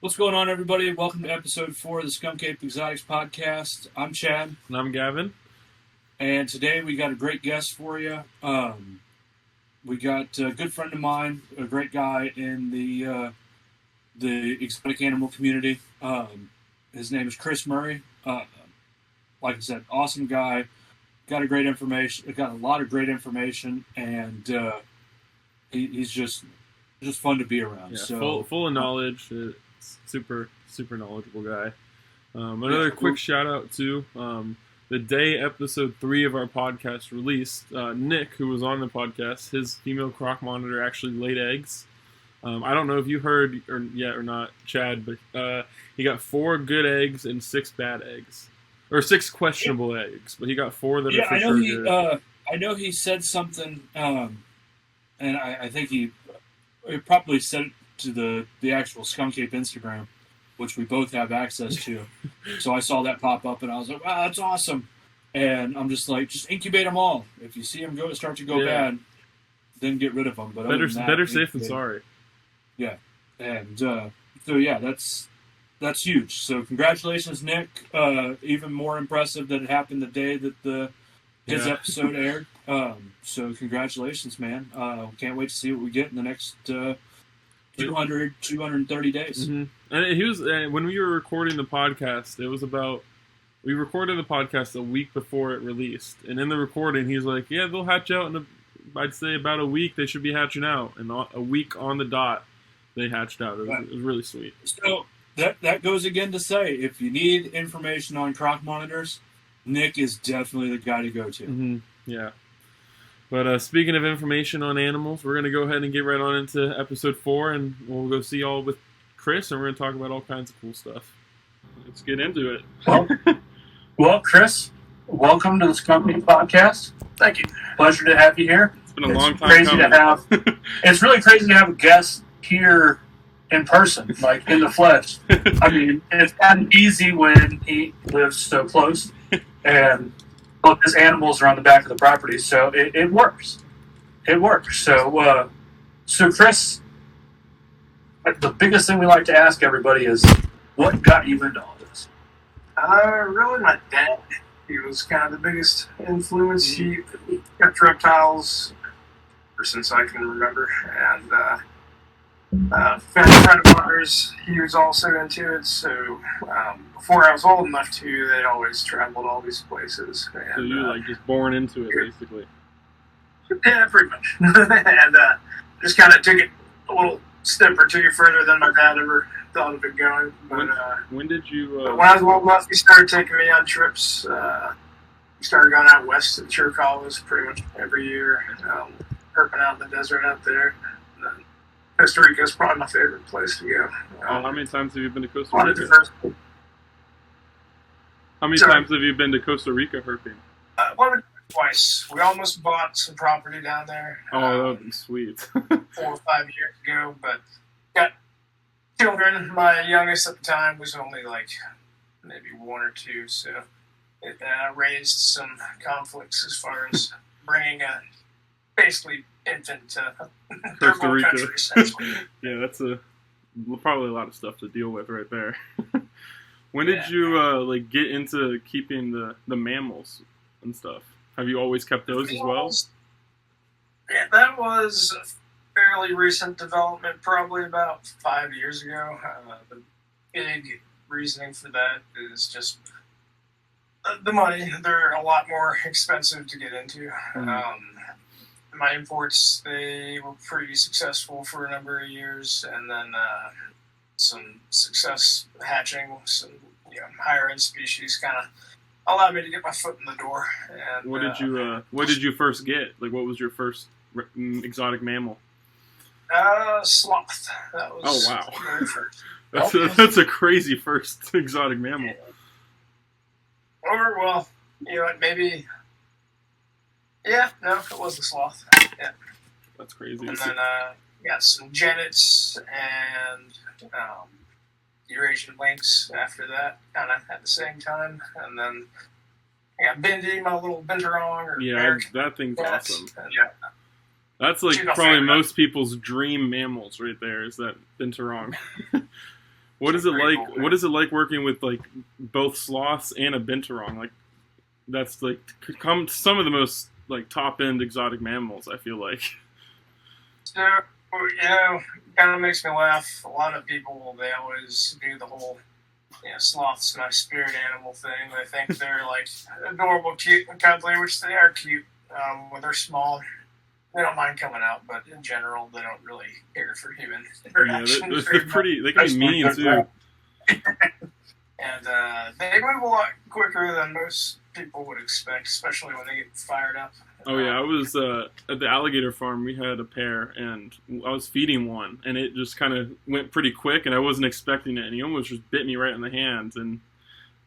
What's going on, everybody? Welcome to episode 4 of the Skunk Ape Exotics podcast. I'm Chad. And I'm Gavin. And today we got a great guest for you. We got a good friend of mine, a great guy in the exotic animal community. His name is Chris Murray. Like I said, awesome guy. Got a lot of great information, and he's just fun to be around. Yeah, so full of knowledge. Super knowledgeable guy. Another quick shout out to the day episode 3 of our podcast released. Nick, who was on the podcast, his female croc monitor actually laid eggs. I don't know if you heard yet or not, Chad, but he got 4 good eggs and 6 bad eggs, or 6 questionable eggs. But he got 4 that are for sure good. I know he said something, and I think he probably said it to the actual Skunk Ape Instagram, which we both have access to. So I saw that pop up, and I was like, wow, that's awesome. And I'm just like, just incubate them all. If you see them start to go bad, then get rid of them. But better safe than sorry. Yeah. And so, yeah, that's huge. So congratulations, Nick. Even more impressive that it happened the day that his episode aired. So congratulations, man. Can't wait to see what we get in the next 230 days. Mm-hmm. And he was when we were recording the podcast, we recorded the podcast a week before it released, and in the recording he's like, yeah, they'll hatch out I'd say about a week. They should be hatching out, and a week on the dot they hatched out. It was really sweet. So that goes again to say, if you need information on croc monitors, Nick is definitely the guy to go to. Mm-hmm. Yeah. But speaking of information on animals, we're going to go ahead and get right on into episode 4, and we'll go see y'all with Chris, and we're going to talk about all kinds of cool stuff. Let's get into it. Well, Chris, welcome to the Skunk Ape podcast. Thank you. Pleasure to have you here. It's been a long time coming. It's really crazy to have a guest here in person, like in the flesh. I mean, it's gotten easy when he lives so close, and both his animals are on the back of the property, so it works. It works. So Chris, the biggest thing we like to ask everybody is, what got you into all this? Really, my dad. He was kind of the biggest influence. He kept reptiles ever since I can remember, and family friend of ours, he was also into it. So before I was old enough to, they'd always traveled all these places. And, so you were just born into it, basically. Yeah, pretty much. And just kind of took it a little step or two further than my dad ever thought of it going. But when did you? When I was old enough, he started taking me on trips. We started going out west to the Chiricahua pretty much every year, herping out in the desert out there. Costa Rica is probably my favorite place to go. How many times have you been to Costa Rica? How many times have you been to Costa Rica herping? Twice. We almost bought some property down there. Oh, that would be sweet. 4 or 5 years ago, but got children. My youngest at the time was only maybe 1 or 2, so it raised some conflicts as far as bringing a basically infant to Costa Rica. Country, Yeah, that's probably a lot of stuff to deal with right there. When did you get into keeping the mammals and stuff? Have you always kept those as well? Yeah, that was a fairly recent development, probably about 5 years ago. The big reasoning for that is just the money. They're a lot more expensive to get into. My imports, they were pretty successful for a number of years, and then some success hatching some higher end species kind of allowed me to get my foot in the door. And what did you first get? What was your first exotic mammal? Sloth. That was wow. my first. That's a crazy first exotic mammal. Or maybe. Yeah, no, it was a sloth. Yeah. That's crazy. And then got some genets and Eurasian lynx after that, kind of at the same time. And then I got Bindi, my little binturong. That thing's awesome. Yeah. That's probably most people's dream mammals right there, is that binturong. What is it Pretty like? cool, What is it like working with like both sloths and a binturong? Like that's like some of the most like top end exotic mammals. I feel like. So, kind of makes me laugh. A lot of people, they always do the whole, sloth's my spirit animal thing. They think they're like adorable, cute, and cuddly, which they are cute when they're small. They don't mind coming out, but in general, they don't really care for human interaction. Yeah, they're pretty. They can be mean too. And they move a lot quicker than most people would expect, especially when they get fired up. Oh yeah, I was at the alligator farm. We had a pair, and I was feeding one, and it just kind of went pretty quick, and I wasn't expecting it, and he almost just bit me right in the hands. And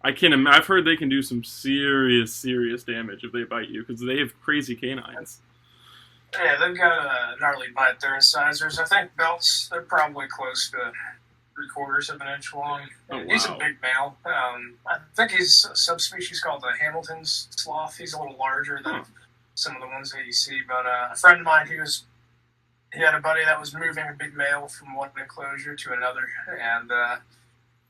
I've heard they can do some serious damage if they bite you because they have crazy canines. Yeah, they've got a gnarly bite. They're incisors. I think belts. They're probably close to 3/4 of an inch long. Oh, wow. He's a big male. I think he's a subspecies called the Hamilton's sloth. He's a little larger than some of the ones that you see. But a friend of mine, he had a buddy that was moving a big male from one enclosure to another, and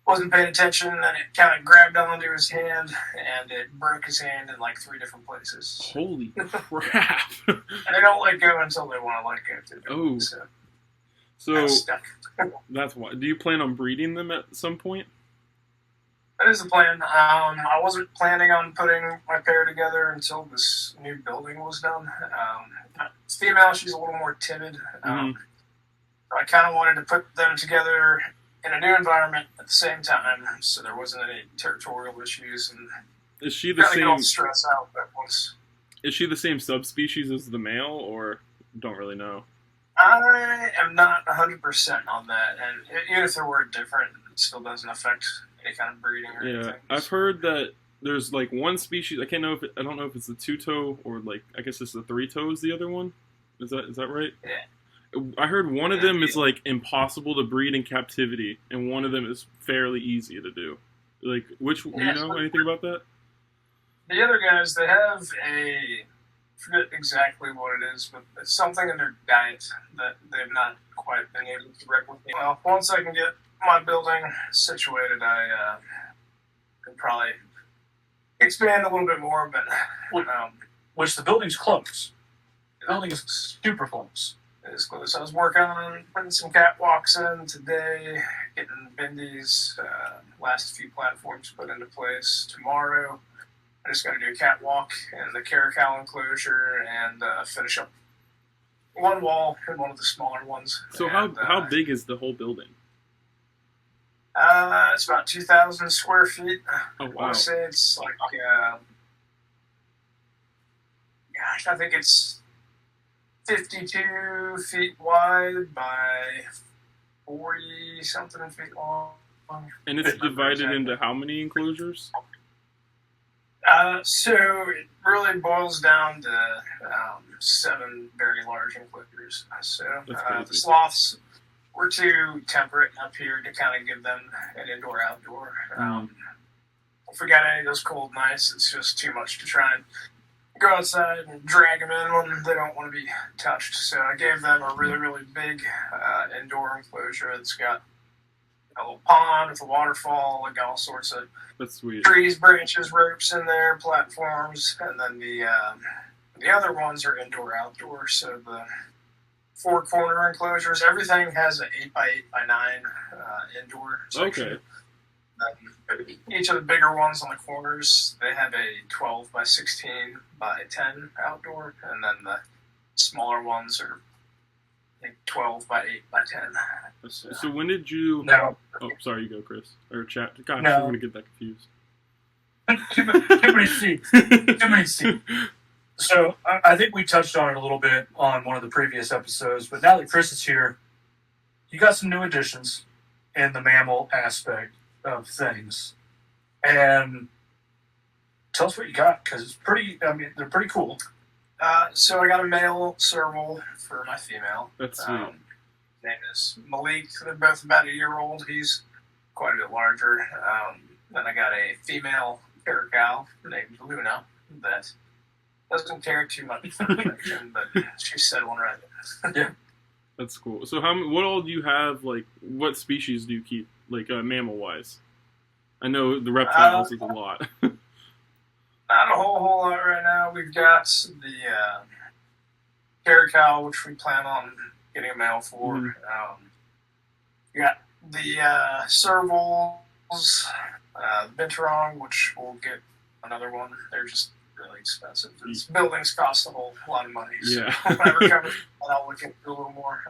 wasn't paying attention, and it kind of grabbed onto his hand, and it broke his hand in like 3 different places. Holy crap! And they don't let go until they want to let go. Oh. So stuck. That's why. Do you plan on breeding them at some point? That is the plan. I wasn't planning on putting my pair together until this new building was done. It's female, she's a little more timid. I kind of wanted to put them together in a new environment at the same time, so there wasn't any territorial issues. And is she the same? Don't stress out at once. Is she the same subspecies as the male, or don't really know? I am not 100% on that, and even if they were different, it still doesn't affect any kind of breeding or anything. I've heard that there's like one species. I don't know if it's the 2-toe or like I guess it's the 3-toe is the other one. Is that right? Yeah. I heard one of them is like impossible to breed in captivity, and one of them is fairly easy to do. Like which? Do you know anything about that? The other guys, they have I forget exactly what it is, but it's something in their diet that they've not quite been able to replicate. Well, once I can get my building situated, I can probably expand a little bit more, but which the building's close. The building is super close. It is close. I was working on putting some catwalks in today, getting bendies, last few platforms put into place. Tomorrow, I just got to do a catwalk in the caracal enclosure and finish up one wall and one of the smaller ones. So how big is the whole building? It's about 2,000 square feet. Oh, wow. I want to say it's like, I think it's 52 feet wide by 40-something feet long. And it's divided into how many enclosures? So it really boils down to 7 very large enclosures. So the sloths, we're too temperate up here to kind of give them an indoor-outdoor. If we got any of those cold nights, it's just too much to try and go outside and drag them in when they don't want to be touched. So I gave them a really, really big indoor enclosure that's got a little pond with a waterfall, like all sorts of trees, branches, ropes in there, platforms, and then the other ones are indoor-outdoor. So the 4 corner enclosures, everything has an 8x8x9 indoor section. Okay. Each of the bigger ones on the corners, they have a 12x16x10 outdoor, and then the smaller ones are like 12x8x10. So when did you? No. Oh, sorry, you go, Chris. Or chat. Gosh, No. I'm gonna get that confused. Too many seats. Too many seats. So I think we touched on it a little bit on one of the previous episodes, but now that Chris is here, you got some new additions in the mammal aspect of things. And tell us what you got, because it's pretty, they're pretty cool. So I got a male serval for my female. That's sweet. His name is Malik. They're both about a year old. He's quite a bit larger. Then I got a female caracal named Luna that doesn't care too much for protection, but she said one right. Yeah. That's cool. So what all do you have, like, what species do you keep like mammal wise? I know the reptiles is a lot. Not a whole lot right now. We've got the caracal, which we plan on getting a male for. Mm-hmm. We got the servals, the binturong, which we'll get another one. They're just really expensive. Buildings cost a whole lot of money. So Yeah. whenever it comes, I'll look into a little more.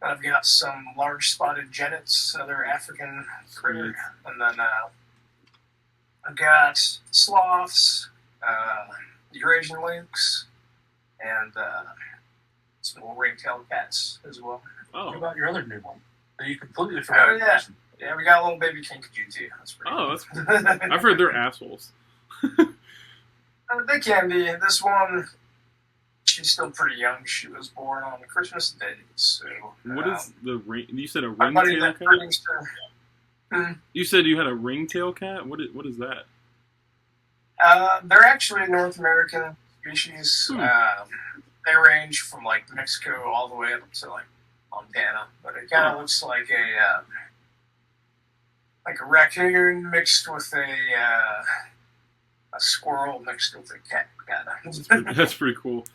I've got some large spotted genets, another African critter, and then I've got sloths, Eurasian lynx, and some little ring-tailed cats as well. Oh. What about your other new one? That you completely forgot. Oh, yeah. Yeah, we got a little baby kinkajou too. That's pretty cool. That's cool. I've heard they're assholes. They can be. This one, she's still pretty young. She was born on Christmas Day. So, what is the ring? You said a my buddy ringtail that cat? brings her. You said you had a ringtail cat? What is that? They're actually a North American species. They range from like Mexico all the way up to like Montana, but it kind of looks like a raccoon mixed with a squirrel mixed with a cat. That's pretty cool.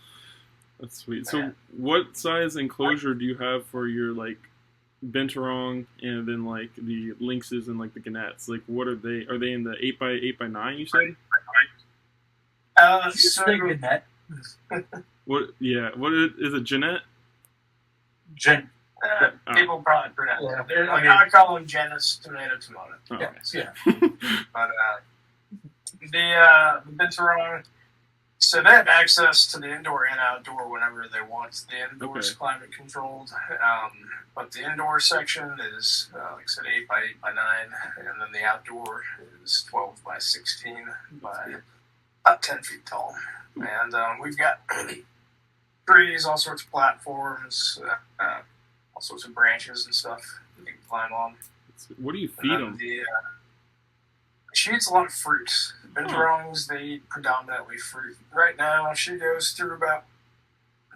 That's sweet. So, what size enclosure do you have for your like binturong and then like the lynxes and like the gannets? Like, what are they? Are they in the 8x8x9? You said. So Gannett? What? Yeah. What is it? Jeanette? people probably pronounce Yeah, it. I call them genus tomato. Oh. Yeah. But the binturong, so they have access to the indoor and outdoor whenever they want. The indoor is climate controlled, but the indoor section is, like I said, 8x8x9, and then the outdoor is 12x16 by about 10 feet tall. And we've got trees, all sorts of platforms, all sorts of branches and stuff you can climb on. What do you feed them? She eats a lot of fruit. Binturongs, they eat predominantly fruit. Right now, she goes through about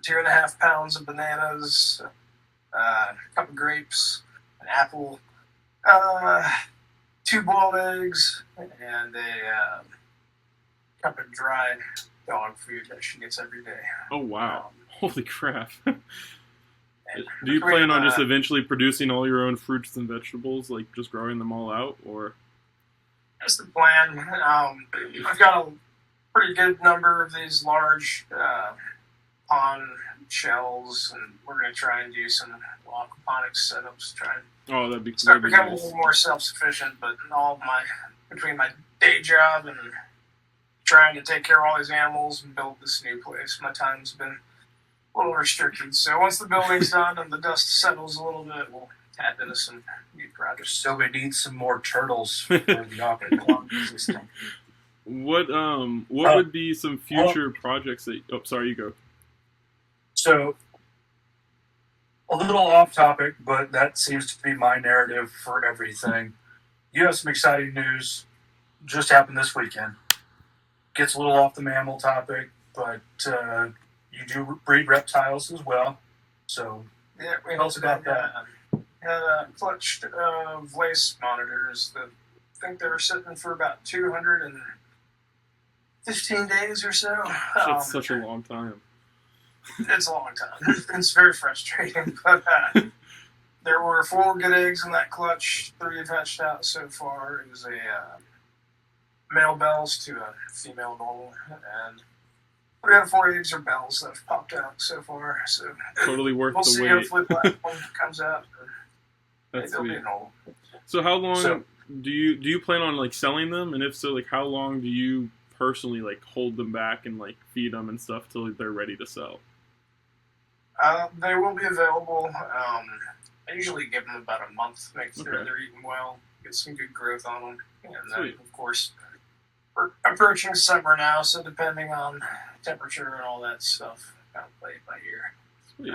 2.5 pounds of bananas, a cup of grapes, an apple, 2 boiled eggs, and a cup of dried dog food that she gets every day. Oh, wow. Holy crap. Do you plan on just eventually producing all your own fruits and vegetables, like just growing them all out, or? That's the plan. I've got a pretty good number of these large pond shells, and we're going to try and do some aquaponics setups. That'd be start becoming nice. A little more self-sufficient. But between my day job and trying to take care of all these animals and build this new place, my time's been a little restricted. So once the building's done and the dust settles a little bit, we'll tap into some new projects. So we need some more turtles for the aquaponics system. What would be some future projects that? Oh, sorry, you go. So, a little off topic, but that seems to be my narrative for everything. You have some exciting news just happened this weekend. Gets a little off the mammal topic, but you do breed reptiles as well. So, yeah, we tell us about that. Had a clutch of lace monitors that I think they were sitting for about 215 days or so. That's such a long time. It's a long time. It's very frustrating. But there were 4 good eggs in that clutch. 3 have hatched out so far. It was a male bells to a female normal. And 3 out of 4 eggs are bells that have popped out so far. So totally worth we'll the see. wait. Hopefully that one comes out. That's they'll be sweet. normal. So how long do you plan on like selling them? And if so, like how long do you personally like hold them back and like feed them and stuff till they're ready to sell? They will be available. I usually give them about a month, make sure they're eating well, get some good growth on them. And then, of course, we're approaching summer now, so depending on temperature and all that stuff, kind of play it by ear. Sweet.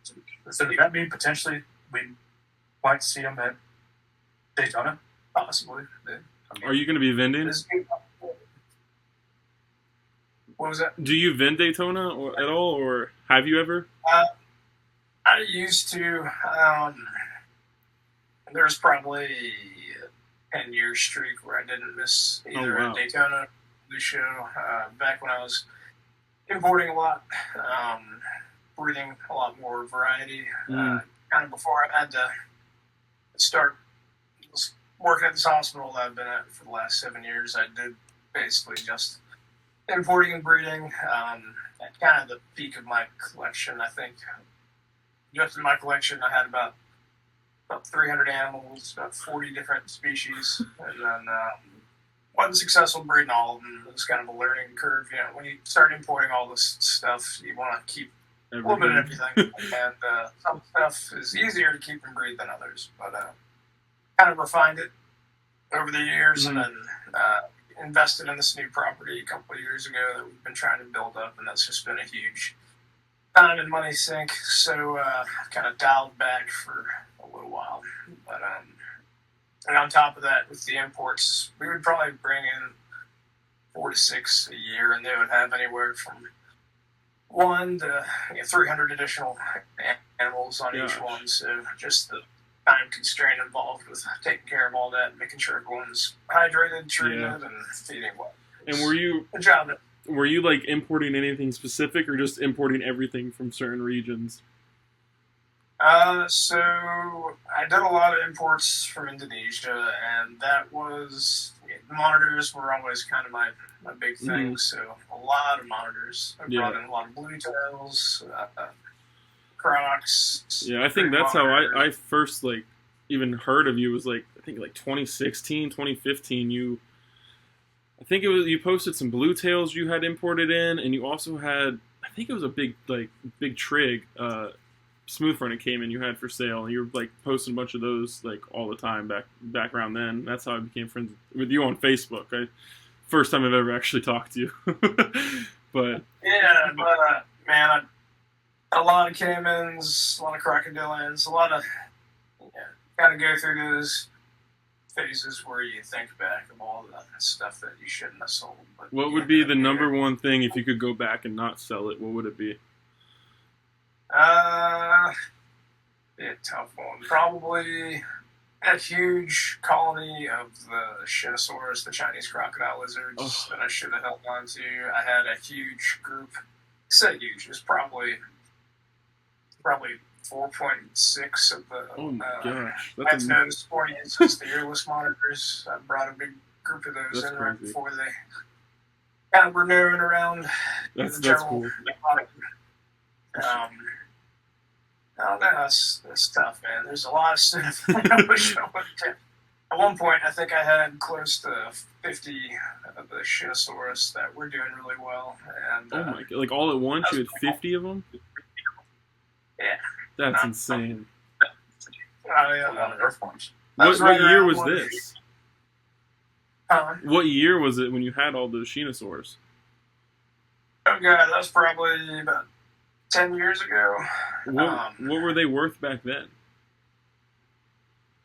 So does that mean potentially we might see them at Daytona? Possibly. Are you going to be vending? What was that? Do you vend Daytona at all, or have you ever? I used to. there's probably a 10-year streak where I didn't miss either a Daytona the show. Back when I was importing a lot, breeding a lot more variety. Kind of before I had to start working at this hospital that I've been at for the last 7 years, I did basically just importing and breeding. At kind of the peak of my collection, I think. Just in my collection, I had about 300 animals, about 40 different species, and then wasn't successful breeding all of them. It was kind of a learning curve. You know, when you start importing all this stuff, you want to keep a little bit of everything, and some stuff is easier to keep and breed than others. But kind of refined it over the years, and then invested in this new property a couple of years ago that we've been trying to build up, and that's just been a huge time and money sink. So kind of dialed back for a little while. But and on top of that, with the imports, we would probably bring in 4 to 6 a year, and they would have anywhere from 1 to 300 additional animals on each one. So just the time constraint involved with taking care of all that, and making sure everyone's hydrated, treated, and feeding well. And were you like importing anything specific, or just importing everything from certain regions? So I did a lot of imports from Indonesia, and that was monitors were always kind of my big thing. So a lot of monitors. I brought in a lot of blue tails, crocs. Yeah, I think that's monitors. How I first like even heard of you. Was like I think like 2016, 2015. I think it was you posted some blue tails you had imported in, and you also had I think it was a big trig smooth front it came in you had for sale, and you were like posting a bunch of those like all the time back around then. That's how I became friends with you on Facebook. First time I've ever actually talked to you. But man, a lot of caimans, a lot of crocodilians, a lot of kind of go through those phases where you think back of all the stuff that you shouldn't have sold. But what would be the number one thing if you could go back and not sell it? What would it be? Be a tough one. Probably a huge colony of the Shinosaurus, the Chinese crocodile lizards, that I should have held on to. I had a huge group. I say huge. It was probably 4.6 of the. Oh my gosh! That's those 40 inches, the earless monitors. I brought a big group of those in right before they kind of were known around. That's cool. I don't know, that's tough, man. There's a lot of stuff I wish I would have. At one point, I think I had close to 50 of the Shinosaurus that were doing really well. And, oh my god! Like all at once, you had 50 of them? Yeah. That's insane. A lot of Earth forms. What year was this? What year was it when you had all those Shinosaurs? Oh god, that was probably about 10 years ago. What were they worth back then?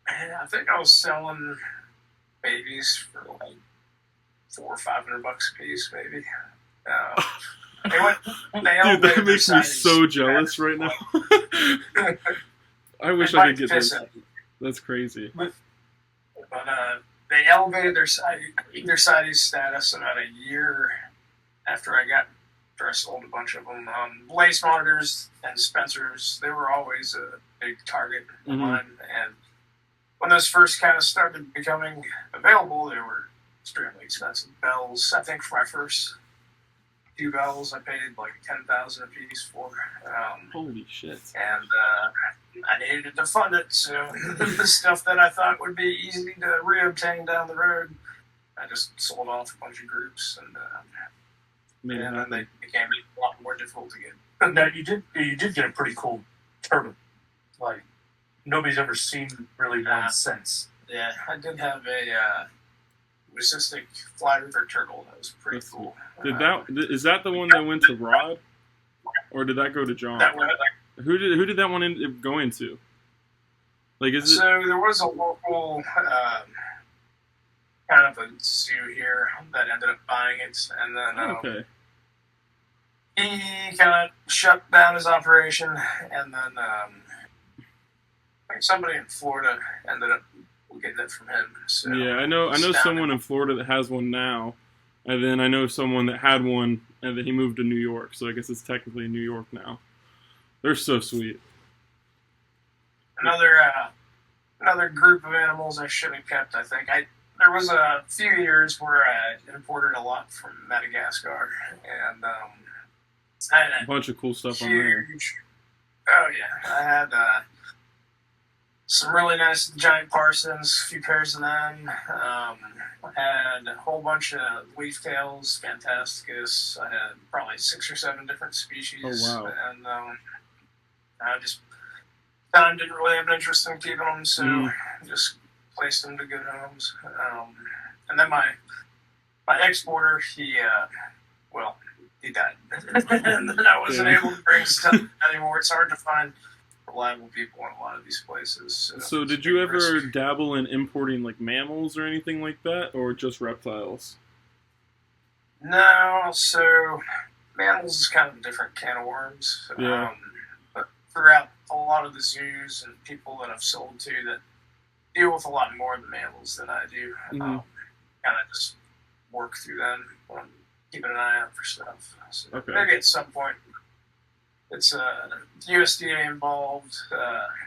I think I was selling babies for like $400 or $500 a piece, maybe. Dude, that makes me so jealous right now. I wish I could get this. That's crazy. But they elevated their CITES status about a year after I sold a bunch of them. Lace monitors and dispensers, they were always a big target of mine. And when those first kind of started becoming available, they were extremely expensive. Bells, I think for my first few bells, I paid like $10,000 a piece for. Holy shit! And I needed to fund it, so the stuff that I thought would be easy to reobtain down the road, I just sold off a bunch of groups, and then they became a lot more difficult to get. Now you did get a pretty cool turtle, like nobody's ever seen really one since. Yeah, I did have a leucistic fly river turtle. That was pretty cool. Is that the one that went to Rod, or did that go to John? Who did that one end up going to? Like, is it? So there was a local kind of a zoo here that ended up buying it, and then he kind of shut down his operation, and then Like somebody in Florida ended up getting it from him. So Yeah, I know someone in Florida that has one now, and then I know someone that had one, and then he moved to New York. So I guess it's technically in New York now. They're so sweet. Another group of animals I should have kept. I think there was a few years where I imported a lot from Madagascar, and I had A bunch of cool stuff on there. Oh yeah, I had some really nice giant parsons, a few pairs of them. I had a whole bunch of leaf tails, Fantasticus. I had probably 6 or 7 different species. Oh, wow. And I just didn't really have an interest in keeping them, so I just placed them to good homes. And then my exporter, he died. And then I wasn't able to bring stuff anymore. It's hard to find reliable people in a lot of these places. So did you ever dabble in importing like mammals or anything like that, or just reptiles? No, so mammals is kind of a different can of worms. Yeah. But throughout a lot of the zoos and people that I've sold to that deal with a lot more of the mammals than I do, kind of just work through them, keeping an eye out for stuff. So maybe at some point. It's USDA involved.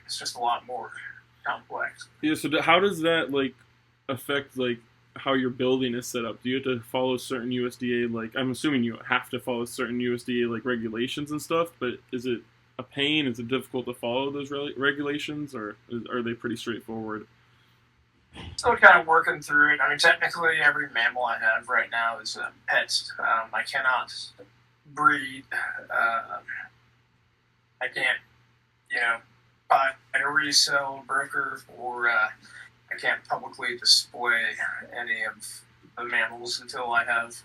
It's just a lot more complex. Yeah. So how does that like affect like how your building is set up? Do you have to follow certain USDA like? I'm assuming you have to follow certain USDA like regulations and stuff. But is it a pain? Is it difficult to follow those regulations, or are they pretty straightforward? Still kind of working through it. I mean, technically, every mammal I have right now is a pet. I cannot breed. I can't, buy a resell broker, or I can't publicly display any of the mammals until I have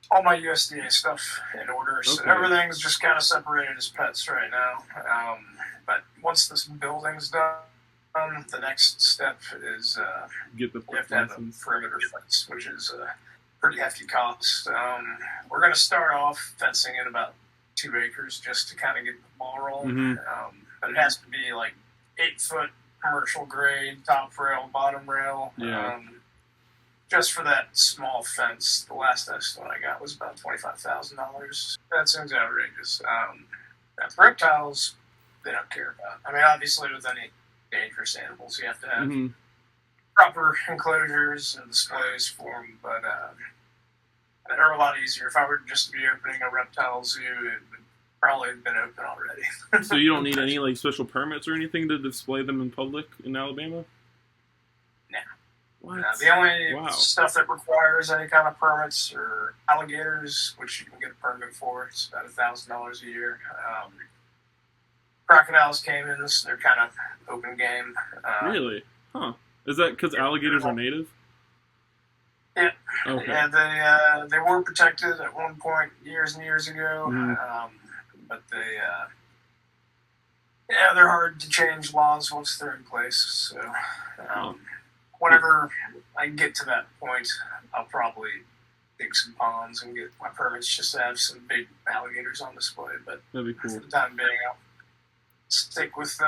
all my USDA stuff in order. So everything's just kind of separated as pets right now. But once this building's done, the next step is get the you have to have a perimeter fence, which is a pretty hefty cost. We're going to start off fencing in about 2 acres just to kind of get the ball rolling. But it has to be like 8-foot commercial grade, top rail, bottom rail. Yeah. Just for that small fence, the last estimate I got was about $25,000. That seems outrageous. For reptiles, they don't care about. I mean, obviously, with any dangerous animals, you have to have proper enclosures and displays for them, but they're a lot easier. If I were just to be opening a reptile zoo, it would probably have been open already. So you don't need any like special permits or anything to display them in public in Alabama? No. What? The only stuff that requires any kind of permits are alligators, which you can get a permit for. It's about $1,000 a year. Crocodiles, caimans, they're kind of open game. Really? Huh. Is that because alligators are native? Yeah. Okay. Yeah, they were protected at one point years and years ago, but they're hard to change laws once they're in place. So whenever I get to that point, I'll probably dig some ponds and get my permits just to have some big alligators on display. But that'd be cool. For the time being, I'll stick with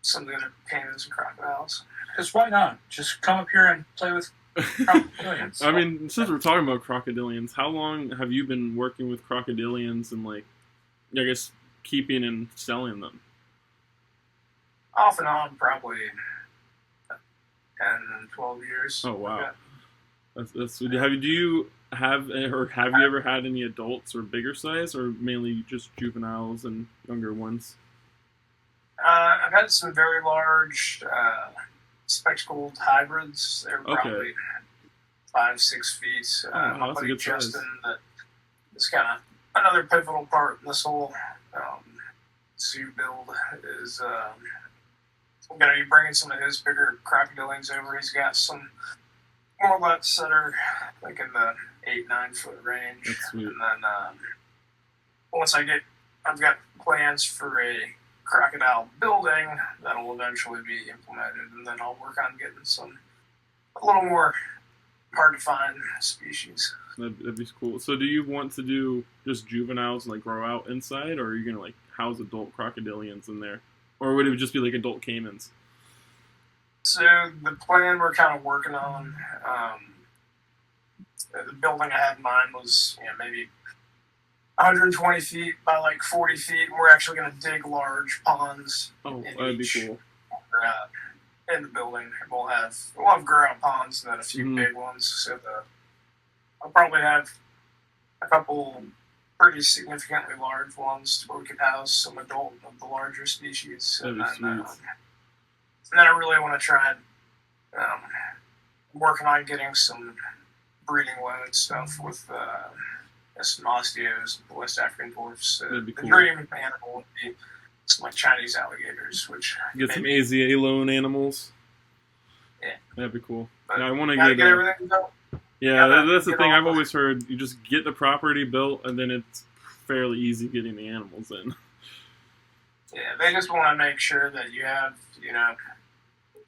some of the other caimans and crocodiles. Because why not? Just come up here and play with crocodilians. I mean, since we're talking about crocodilians, how long have you been working with crocodilians and, like, I guess, keeping and selling them? Off and on, probably 10, 12 years. Oh, wow. That's do you have you ever had any adults or bigger size, or mainly just juveniles and younger ones? I've had some very large spectacled hybrids. They're probably 5-6 feet. My buddy Justin, that is kind of another pivotal part in this whole zoo build, is going to be bringing some of his bigger crocodilians over. He's got some morlets that are like in the 8-9 foot range. That's sweet. And then once I've got plans for a crocodile building that'll eventually be implemented, and then I'll work on getting some a little more hard to find species. That'd be cool. So do you want to do just juveniles and like grow out inside, or are you gonna like house adult crocodilians in there? or would it just be like adult caimans? So the plan we're kind of working on, the building I had in mind was maybe 120 feet by like 40 feet. We're actually going to dig large ponds. Oh, that'd be cool. In the building, we'll have ground ponds and then a few big ones. So I'll probably have a couple pretty significantly large ones where we could house some adult of the larger species. That'd be sweet. And then I really want to try working on getting some breeding loan stuff with some osteos, West African dwarfs. That'd be cool. The dream animal would be some like Chinese alligators, which get some AZA loan animals. Yeah, that'd be cool. But yeah, I want to get everything built. Yeah, that's the thing I've always heard. You just get the property built, and then it's fairly easy getting the animals in. Yeah, they just want to make sure that you have,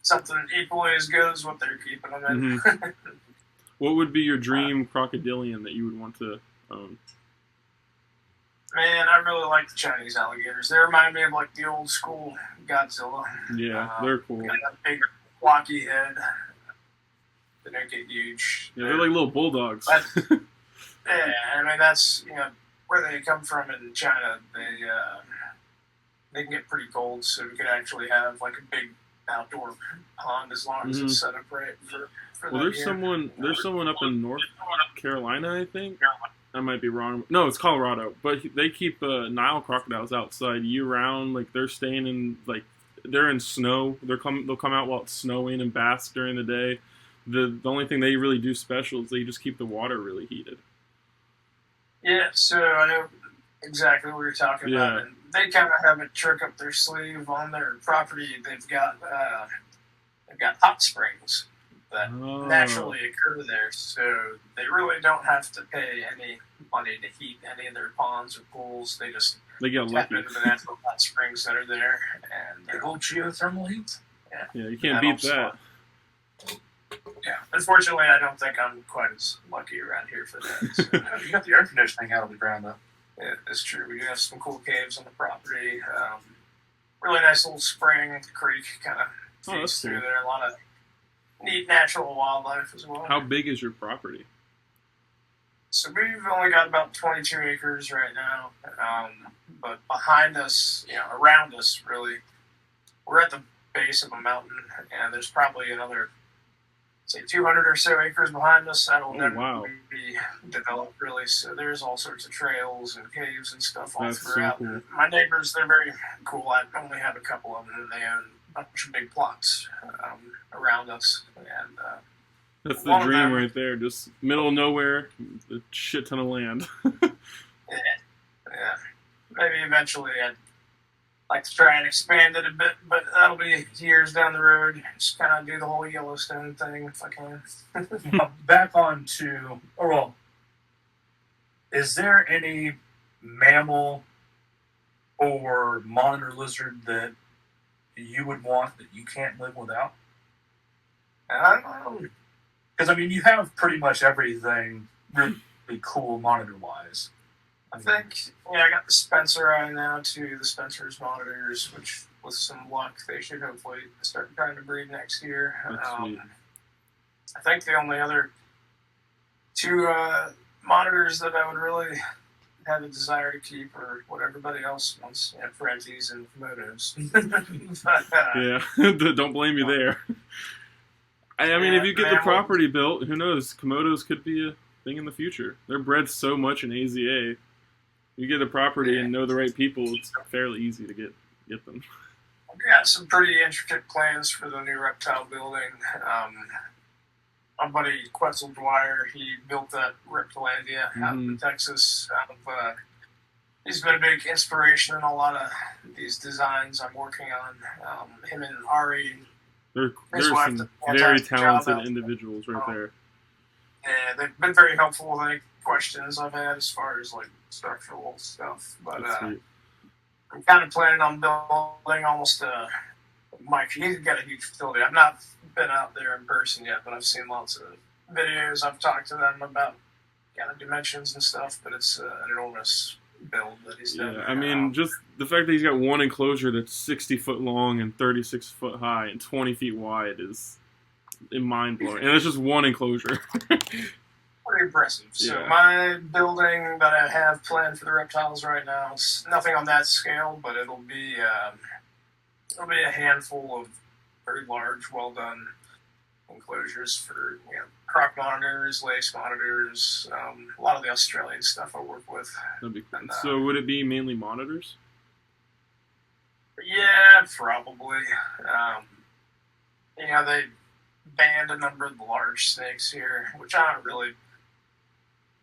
something equally as good as what they're keeping them in. Mm-hmm. What would be your dream crocodilian that you would want to own? Man, I really like the Chinese alligators. They remind me of like the old school Godzilla. Yeah, they're cool. Got that big, blocky head. They don't get huge. Yeah, they're like little bulldogs. Yeah, I mean that's where they come from in China. They can get pretty cold, so we could actually have like a big outdoor pond as long as it's set up right for well, there's someone up in North Carolina, I think. I might be wrong. No, it's Colorado. But they keep Nile crocodiles outside year round. Like they're staying in they're in snow. They'll come out while it's snowing and bask during the day. The only thing they really do special is they just keep the water really heated. Yeah, so I know exactly what you're talking about. And they kind of have a trick up their sleeve on their property. They've got hot springs that naturally occur there, so they really don't have to pay any money to heat any of their ponds or pools. They just tap into the natural hot springs that are there, and they hold geothermal heat. Yeah, you can't beat that. Yeah, unfortunately, I don't think I'm quite as lucky around here for that. So. You got the air conditioning out of the ground, though. Yeah, that's true. We do have some cool caves on the property. Really nice little spring, creek kind of feeds through there. A lot of neat natural wildlife as well. How big is your property? So we've only got about 22 acres right now. But behind us, around us, really, we're at the base of a mountain, and there's probably another, say, 200 or so acres behind us. That'll never be developed, really. So there's all sorts of trails and caves and stuff all throughout. So cool. My neighbors, they're very cool. I only have a couple of them, and they own a bunch of big plots around us. And that's the dream right there. Just middle of nowhere, a shit ton of land. Yeah. Maybe eventually I'd like to try and expand it a bit, but that'll be years down the road. Just kind of do the whole Yellowstone thing if I can. Back on to, is there any mammal or monitor lizard that you would want that you can't live without? Because, you have pretty much everything really cool monitor-wise. I think, I got the Spencer eye now, too, the Spencer's monitors, which, with some luck, they should hopefully start trying to breed next year. I think the only other two monitors that I would really have a desire to keep are what everybody else wants, Frenchies and Komodos. Yeah, don't blame you there. If you get the property built, who knows? Komodos could be a thing in the future. They're bred so much in AZA. You get a property and know the right people, it's fairly easy to get them. I've got some pretty intricate plans for the new reptile building. My buddy Quetzal Dwyer, he built that Reptilandia out in Texas. He's been a big inspiration in a lot of these designs I'm working on. Him and Ari. There's some very talented individuals right there. Yeah, they've been very helpful with any questions I've had as far as structural stuff. But I'm kind of planning on building almost a Mike. He's got a huge facility. I've not been out there in person yet, but I've seen lots of videos. I've talked to them about kind of dimensions and stuff. But it's an enormous build that he's done. Yeah, I mean, just the fact that he's got one enclosure that's 60 foot long and 36 foot high and 20 feet wide is mind blowing. And it's just one enclosure. Pretty impressive. So Yeah. my building that I have planned for the reptiles right now is nothing on that scale, but it'll be a handful of very large, well done enclosures for croc monitors, lace monitors, a lot of the Australian stuff I work with. That'd be cool. And, So would it be mainly monitors? Yeah, probably. They banned a number of the large snakes here, which I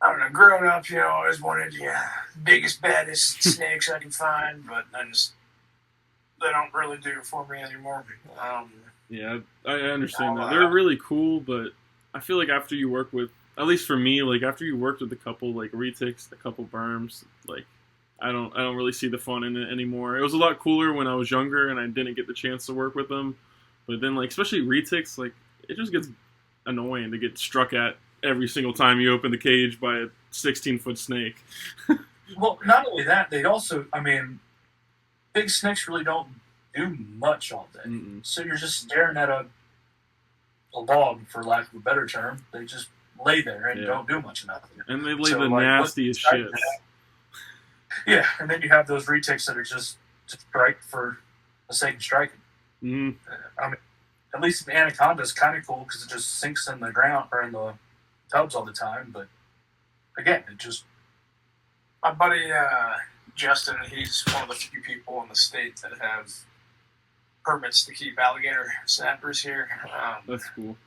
don't know, growing up, I always wanted, biggest, baddest snakes I can find, but they don't really do it for me anymore. Yeah, I understand that. They're really cool, but I feel like after you work with, at least for me, like after you worked with a couple like retics, a couple berms, like I don't really see the fun in it anymore. It was a lot cooler when I was younger and I didn't get the chance to work with them, but then like especially retics, like it just gets annoying to get struck at every single time you open the cage by a 16-foot snake. Well, not only that, they also, big snakes really don't do much all day. Mm-mm. So you're just staring at a log, for lack of a better term. They just lay there and don't do much of nothing. And they lay So, the nastiest shits. Yeah, and then you have those retics that are just strike for the sake of striking. Mm-hmm. At least the anaconda is kind of cool because it just sinks in the ground or in the tubs all the time. But again, it just... My buddy Justin, he's one of the few people in the state that have permits to keep alligator snappers here. That's cool.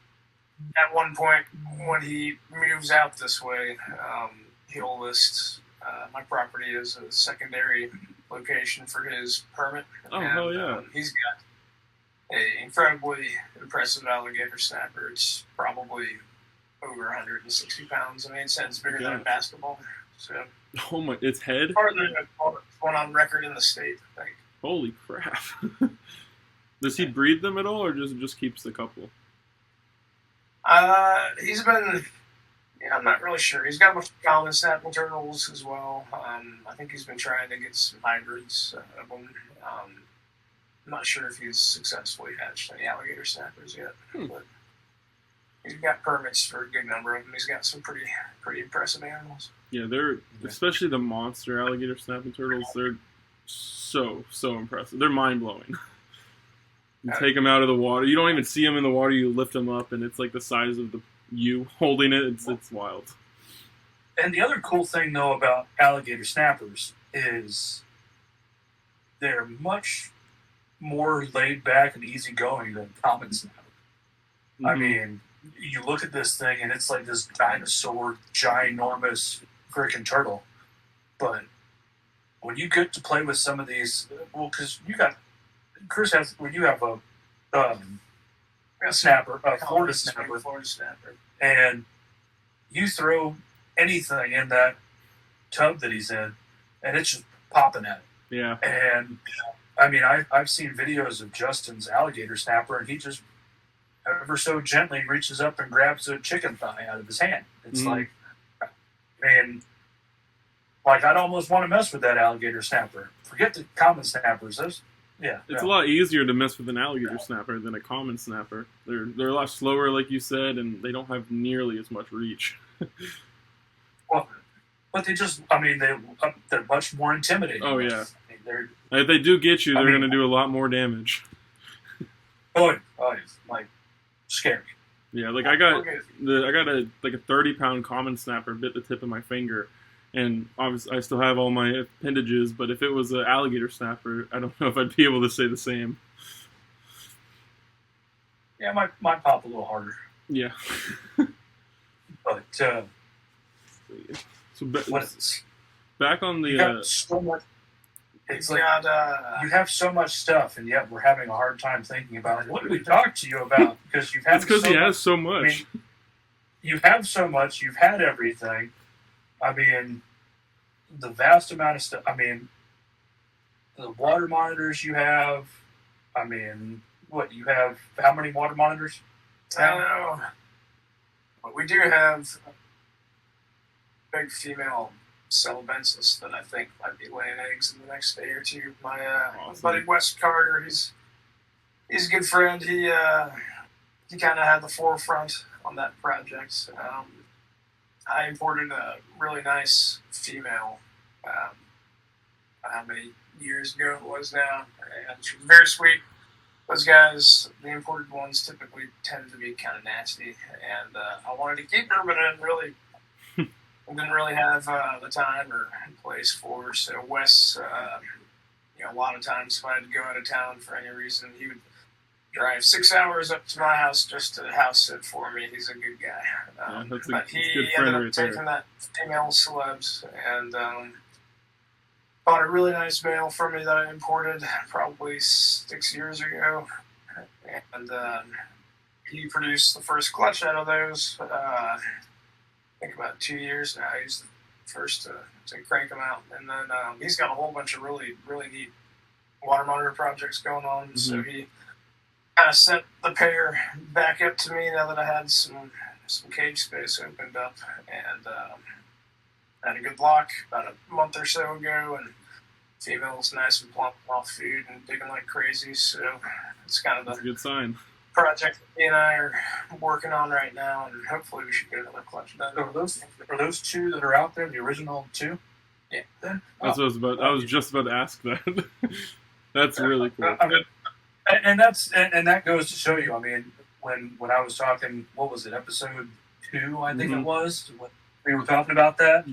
At one point, when he moves out this way, he'll list my property as a secondary location for his permit. Oh, hell yeah. He's got an incredibly impressive alligator snapper. It's probably over 160 pounds. It's bigger than a basketball. So, oh my, its head? Farther than one on record in the state, I think. Holy crap. Does he breed them at all, or just keeps the couple? He's been... I'm not really sure. He's got a bunch of common snapping turtles as well. I think he's been trying to get some hybrids of them. I'm not sure if he's successfully hatched any alligator snappers yet, but he's got permits for a good number of them. He's got some pretty impressive animals. Yeah, they're especially the monster alligator snapping turtles. They're so impressive. They're mind blowing. You take them out of the water. You don't even see them in the water. You lift them up, and it's like the size of you holding it. It's wild. And the other cool thing, though, about alligator snappers is they're much more laid back and easygoing than common snapper. Mm-hmm. You look at this thing, and it's like this dinosaur, ginormous freaking turtle. But when you get to play with some of these, because when you have a snapper, a Florida snapper, and you throw anything in that tub that he's in, and it's just popping at it. Yeah. And I've seen videos of Justin's alligator snapper, and he just ever so gently reaches up and grabs a chicken thigh out of his hand. It's like, man, I'd almost want to mess with that alligator snapper. Forget the common snappers. It's a lot easier to mess with an alligator snapper than a common snapper. They're a lot slower, like you said, and they don't have nearly as much reach. Well, but they're much more intimidating. Oh yeah. If they do get you, they're going to do a lot more damage. It's like scary. Yeah, like I got a 30-pound common snapper bit the tip of my finger. And obviously, I still have all my appendages, but if it was an alligator snapper, I don't know if I'd be able to say the same. Yeah, might pop a little harder. Yeah. But so back on the. You got so much. It's like you have so much stuff, and yet we're having a hard time thinking about what do we talk to you about because you've had. It's because he has so much. You have so much. You've had everything. The vast amount of stuff. The water monitors you have. What you have? How many water monitors? I don't know. But we do have a big female celebensis that I think might be laying eggs in the next day or two. My Awesome. buddy Wes Carter, he's a good friend. He kind of had the forefront on that project. I imported a really nice female. How many years ago it was now, and she was very sweet. Those guys, the imported ones, typically tend to be kind of nasty, and I wanted to keep her, but I didn't really have the time or place for her. So Wes, a lot of times if I had to go out of town for any reason, he would drive 6 hours up to my house just to house sit for me. He's a good guy. That's but a he good friend ended up right taking there. that female celebs and bought a really nice male from me that I imported probably 6 years ago. And he produced the first clutch out of those. I think about 2 years now. He's the first to crank them out. And then he's got a whole bunch of really, really neat water monitor projects going on. Mm-hmm. So he kind of sent the pair back up to me now that I had some cage space opened up, and had a good block about a month or so ago, and female's nice and plump off food and digging like crazy. So it's kind of That's a the good sign. project that he and I are working on right now, and hopefully we should get another clutch done. Are those two that are out there the original two? Yeah. That's what I was about. I was just about to ask that. That's really cool. I mean, and that goes to show you. I mean, when I was talking, what was it, episode 2? I think it was. When we were talking about that.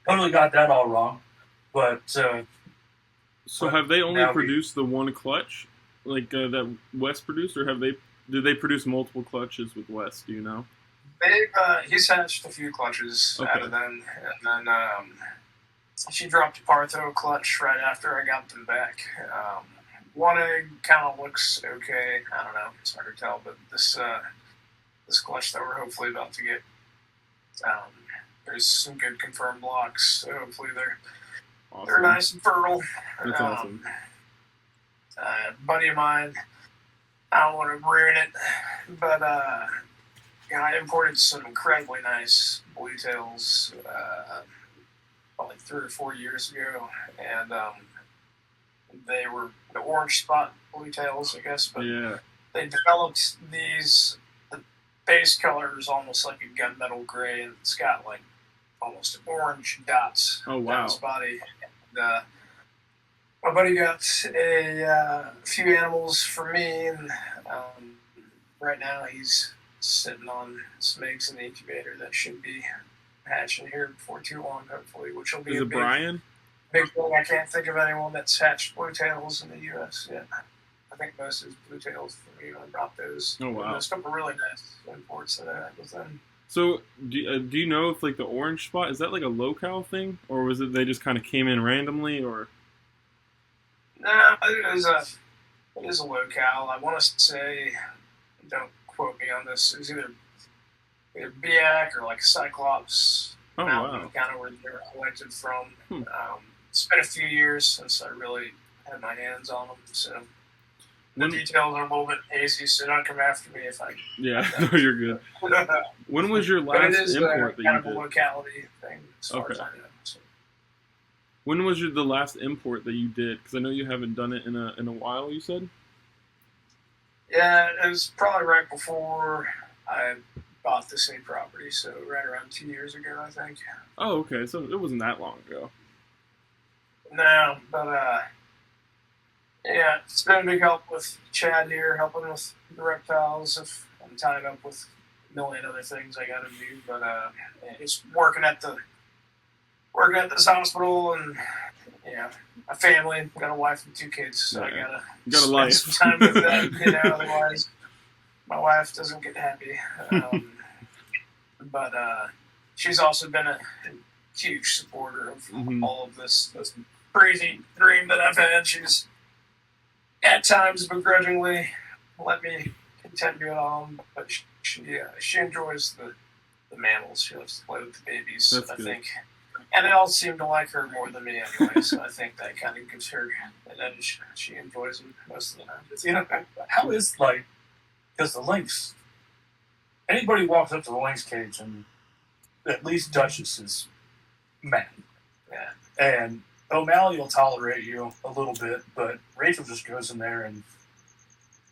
Totally got that all wrong. But so have they only now produced the one clutch, like that Wes produced, or did they produce multiple clutches with Wes? Do you know? He's hatched a few clutches Okay. out of them, and then she dropped a Partho clutch right after I got them back. One egg kind of looks okay. I don't know. It's hard to tell, but this clutch that we're hopefully about to get, there's some good confirmed blocks. So hopefully they're Awesome. nice and fertile. That's awesome. Buddy of mine, I don't want to ruin it, but I imported some incredibly nice blue tails probably 3 or 4 years ago, and they were the orange spot blue tails, I guess, but Yeah. they developed these. The base color is almost like a gunmetal gray, and it's got like almost orange dots Oh, wow. down its body. And, my buddy got a few animals for me, and right now he's sitting on some eggs in the incubator that should be hatching here before too long, hopefully, which will be Is a it Brian? big thing. I can't think of anyone that's hatched blue tails in the U.S. yet. I think most is blue tails for me when I brought those. Oh, wow. And there's a couple really nice imports that I had with them. So do you know if like the orange spot, is that like a locale thing, or was it they just kind of came in randomly, or? No, it is a locale. I want to say, don't quote me on this. It was either Biak or like Cyclops Oh, Mountain, wow. kind of where they were collected from. Hmm. It's been a few years since I really had my hands on them, so the When, details are a little bit hazy. So don't come after me if I. yeah, no, you're good. When was your But it last is import kind of that a you did? locality thing, as far Okay. as I know. So. When was the last import that you did? Because I know you haven't done it in a while. You said. Yeah, it was probably right before I bought the same property, so right around 2 years ago, I think. Oh, okay. So it wasn't that long ago. No, but yeah, it's been a big help with Chad here, helping with the reptiles. If I'm tied up with a million other things I got to do, but it's working at this hospital, and a family. Got a wife and 2 kids, so Yeah. I gotta You got a spend life. some time with them. Otherwise my wife doesn't get happy. But she's also been a huge supporter of Mhm. all of this crazy dream that I've had. She's at times begrudgingly let me continue it on, but she enjoys the mammals. She loves to play with the babies, That's I good. think. And they all seem to like her more than me anyway, so I think that kind of gives her an edge. She enjoys them most of the time. How is because the lynx, anybody walks up to the lynx cage and at least Duchess is mad. And O'Malley will tolerate you a little bit, but Rachel just goes in there and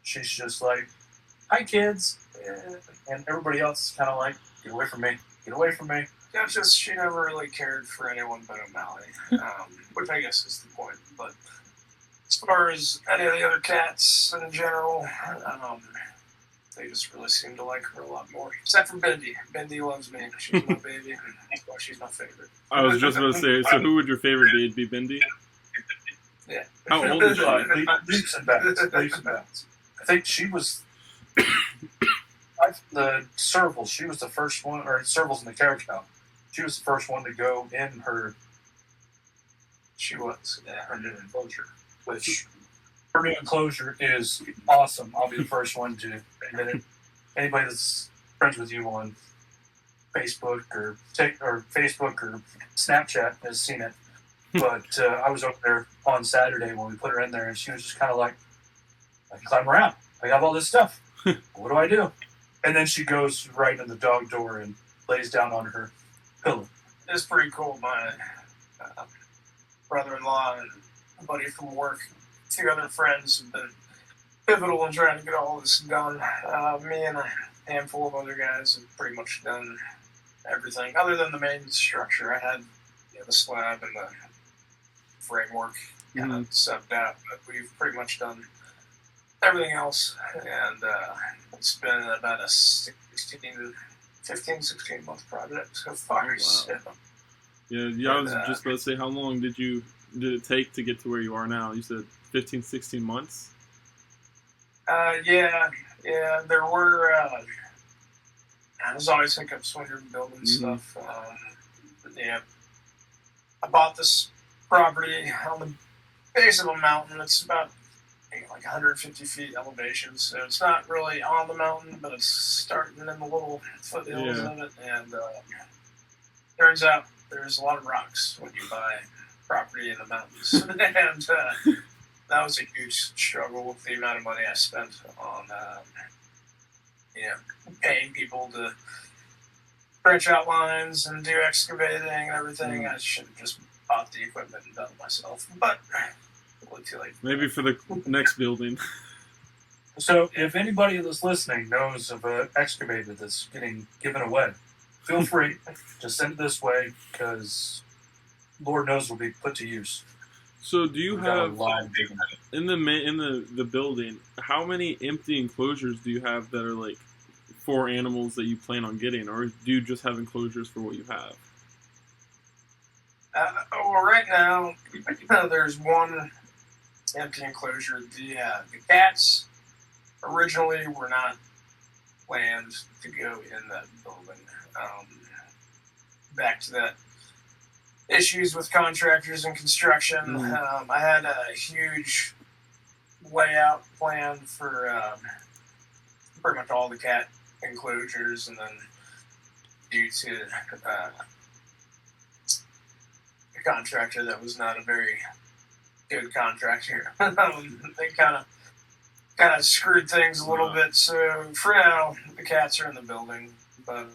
she's just like, "Hi, kids," and everybody else is kind of like, "Get away from me! Get away from me!" Yeah, just she never really cared for anyone but O'Malley, which I guess is the point. But as far as any of the other cats in general, they just really seem to like her a lot more. Except for Bindi. Bindi loves me. She's my baby. That's why she's my favorite. I was just about to say, so who would your favorite be? It'd be Bindi? Yeah. How old is she? Leaps and bounds. Leaps and bounds. I think she was the Servals. She was the first one, or Servals in the Caracal. She was the first one to go in her. She was. Yeah. Her new enclosure, which her new enclosure is awesome. I'll be the first one to admit it. Anybody that's friends with you on Facebook or Facebook or Snapchat has seen it. But I was over there on Saturday when we put her in there, and she was just kind of like, "I can climb around. I have all this stuff. What do I do?" And then she goes right in the dog door and lays down on her pillow. It's pretty cool. My brother-in-law and a buddy from work, a few other friends have been pivotal in trying to get all this done. Me and a handful of other guys have pretty much done everything, other than the main structure. I had the slab and the framework kind of subbed out, but we've pretty much done everything else, and it's been about a 16 month project so far. Wow. So, Yeah, I was just about to say, how long did it take to get to where you are now? You said 15, 16 months? Yeah, there were, there's always hiccups when you're building stuff. Yeah, I bought this property on the base of a mountain. It's about like 150 feet elevation, so it's not really on the mountain, but it's starting in the little foothills of it. And turns out there's a lot of rocks when you buy property in the mountains, and that was a huge struggle with the amount of money I spent on, paying people to trench out lines and do excavating and everything. I should have just bought the equipment and done it myself, but too late. Maybe for the next building. So, if anybody that's listening knows of an excavator that's getting given away, feel free to send it this way, because Lord knows will be put to use. So, do you have in the building? How many empty enclosures do you have that are like for animals that you plan on getting, or do you just have enclosures for what you have? Well, right now there's one empty enclosure. The cats originally were not planned to go in that building. Back to that issues with contractors and construction. I had a huge layout plan for pretty much all the cat enclosures, and then due to a contractor that was not a very good contractor, they kind of screwed things a little bit. So for now, the cats are in the building, but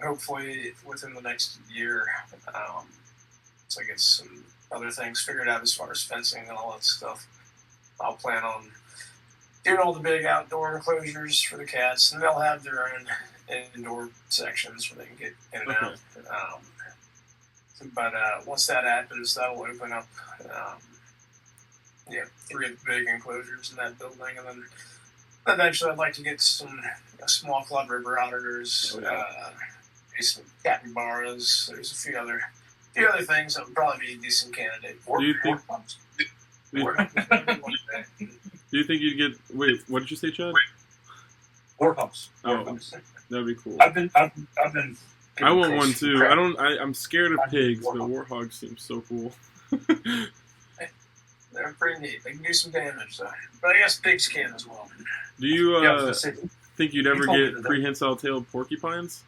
hopefully within the next year, once I get some other things figured out as far as fencing and all that stuff, I'll plan on doing all the big outdoor enclosures for the cats, and they'll have their own indoor sections where they can get in and out. But once that happens, that'll open up 3 of the big enclosures in that building, and then eventually I'd like to get some small club river otters, some capybaras. There's a few other things that would probably be a decent candidate for. Do you think you'd get? Wait, what did you say, Chad? Warthogs. That'd be cool. I've been. I want one too. I'm scared of pigs, but warthogs seem so cool. They're pretty neat. They can do some damage, though. But I guess pigs can as well. Do you think you'd ever get prehensile-tailed porcupines?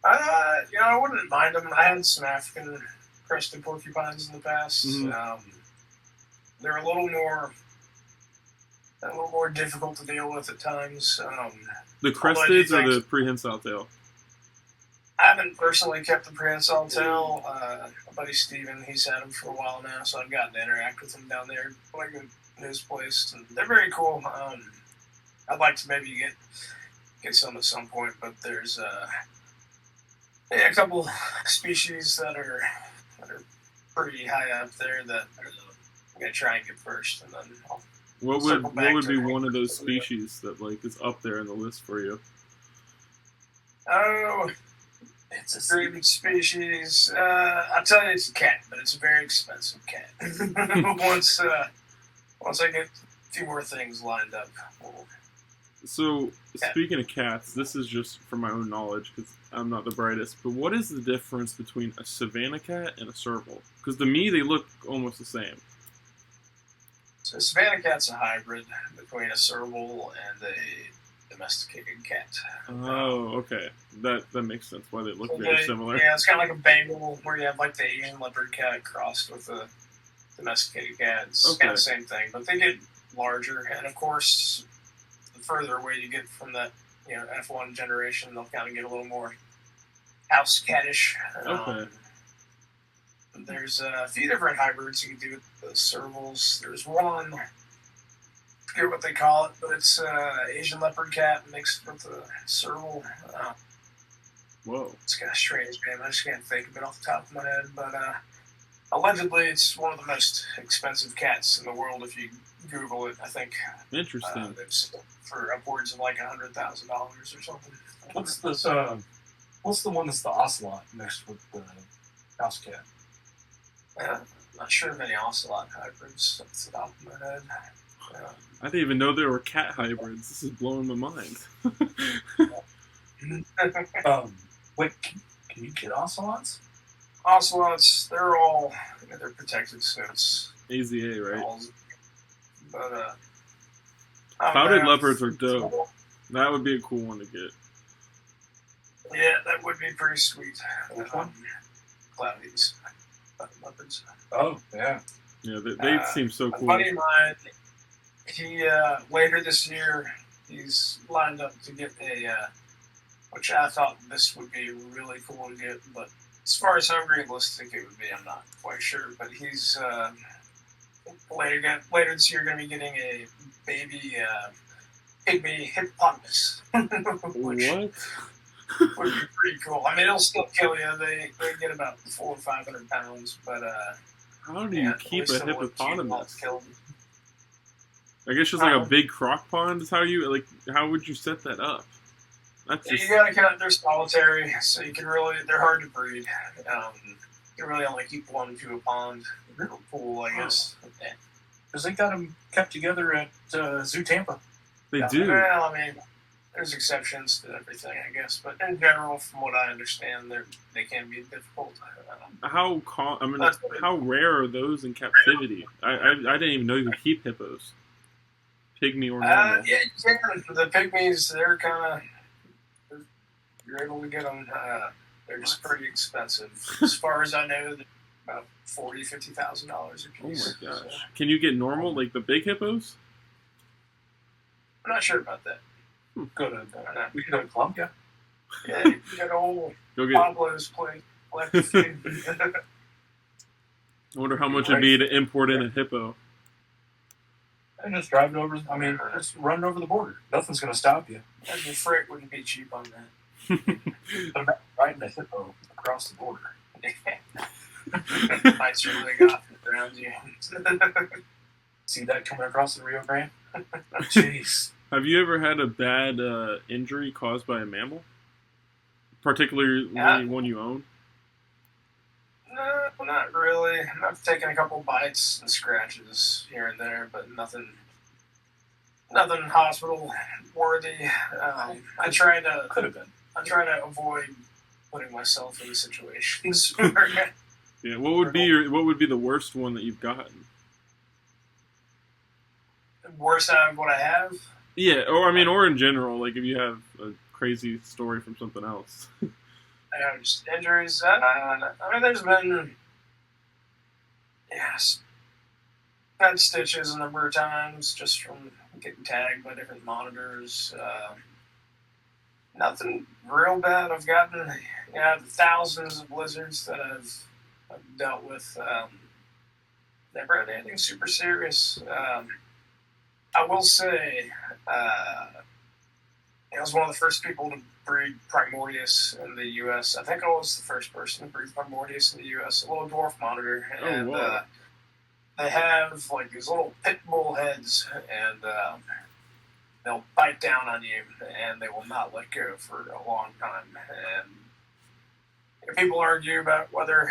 I wouldn't mind them. I had some African crested porcupines in the past. They're a little more difficult to deal with at times. The cresteds or the prehensile tail? I haven't personally kept the prehensile tail. My buddy Steven, he's had them for a while now, so I've gotten to interact with them down there when I go to his place. And they're very cool. I'd like to maybe get some at some point, but there's a couple species that are pretty high up there that I'm gonna try and get first, and then I'll What circle back would to be it. one of those species that like is up there in the list for you? Oh, it's a breeding species. I'll tell you, it's a cat, but it's a very expensive cat. Once I get a few more things lined up. So, speaking of cats, this is just for my own knowledge because I'm not the brightest, but what is the difference between a savanna cat and a serval? Because to me, they look almost the same. So a Savannah cat's a hybrid between a serval and a domesticated cat. Oh, okay. That makes sense why they look So very similar. Yeah, it's kind of like a Bengal where you have like the Asian leopard cat crossed with a domesticated cat. It's kind of the same thing, but they get larger, and of course, the further away you get from that, F1 generation, they'll kind of get a little more house cattish. Okay. There's a few different hybrids you can do with the servals. There's one, I forget what they call it, but it's Asian leopard cat mixed with a serval. Whoa. It's kind of strange, man. I just can't think of it off the top of my head. But allegedly, it's one of the most expensive cats in the world if you Google it. I think Interesting. it's for upwards of like $100,000 or something. What's this? What's the one that's the ocelot mixed with the house cat? I'm not sure of any ocelot hybrids off the top of my head. I didn't even know there were cat hybrids. This is blowing my mind. Wait, can you get ocelots? Ocelots, they're protected, so it's AZA, right? But Clouded leopards are dope. That would be a cool one to get. Yeah, that would be pretty sweet. Which one? Cloudies. Leopards. Oh, yeah. Yeah, they seem so A cool. buddy of mine, he later this year, he's lined up to get which I thought this would be really cool to get, but as far as how realistic it would be, I'm not quite sure. But he's later this year going to be getting a baby pygmy hippopotamus. Which What? would be pretty cool. I mean, it'll still kill you. They get about 400 or 500 pounds, but How do you keep a at least it'll look cute while hippopotamus? it's killed. I guess just like a big crock pond is how you like. How would you set that up? That's You just gotta kind of, they're solitary, so you can really, they're hard to breed. You can really only keep one to a pond, or a pool, I guess. Because they got them kept together at Zoo Tampa. they do. Well, I mean, there's exceptions to everything, I guess, but in general, from what I understand, they can be difficult. How rare are those in captivity? I didn't even know you could keep hippos, pygmy or normal. Yeah, the pygmies, they're kind of, you're able to get them. They're just pretty expensive. As far as I know, they're about $40,000, $50,000 a Oh piece. my gosh! So, Can you get normal like the big hippos? I'm not sure about that. Go to we can go to Columbia. Yeah, you got old Go get. Pablo's place. Like a few. I wonder how much it'd be to import in a hippo. And just drive it over. I mean, just run it over the border. Nothing's going to stop you. And the freight wouldn't be cheap on that. But imagine riding a hippo across the border. Might certainly got around you. See that coming across the Rio Grande? Jeez. Have you ever had a bad injury caused by a mammal, particularly one you own? No, not really. I've taken a couple bites and scratches here and there, but nothing hospital worthy. I try to avoid putting myself in situations where Yeah. What would be the worst one that you've gotten? worse out of what I have. Yeah, or in general, like if you have a crazy story from something else. Just injuries. I mean, there's been, yes, had stitches a number of times just from getting tagged by different monitors. Nothing real bad I've gotten the thousands of lizards that I've dealt with, never had anything super serious. I will say, I was one of the first people to breed Primordius in the U.S. I think I was the first person to breed Primordius in the U.S. A little dwarf monitor, and wow. they have like these little pit bull heads, and they'll bite down on you, and they will not let go for a long time. And people argue about whether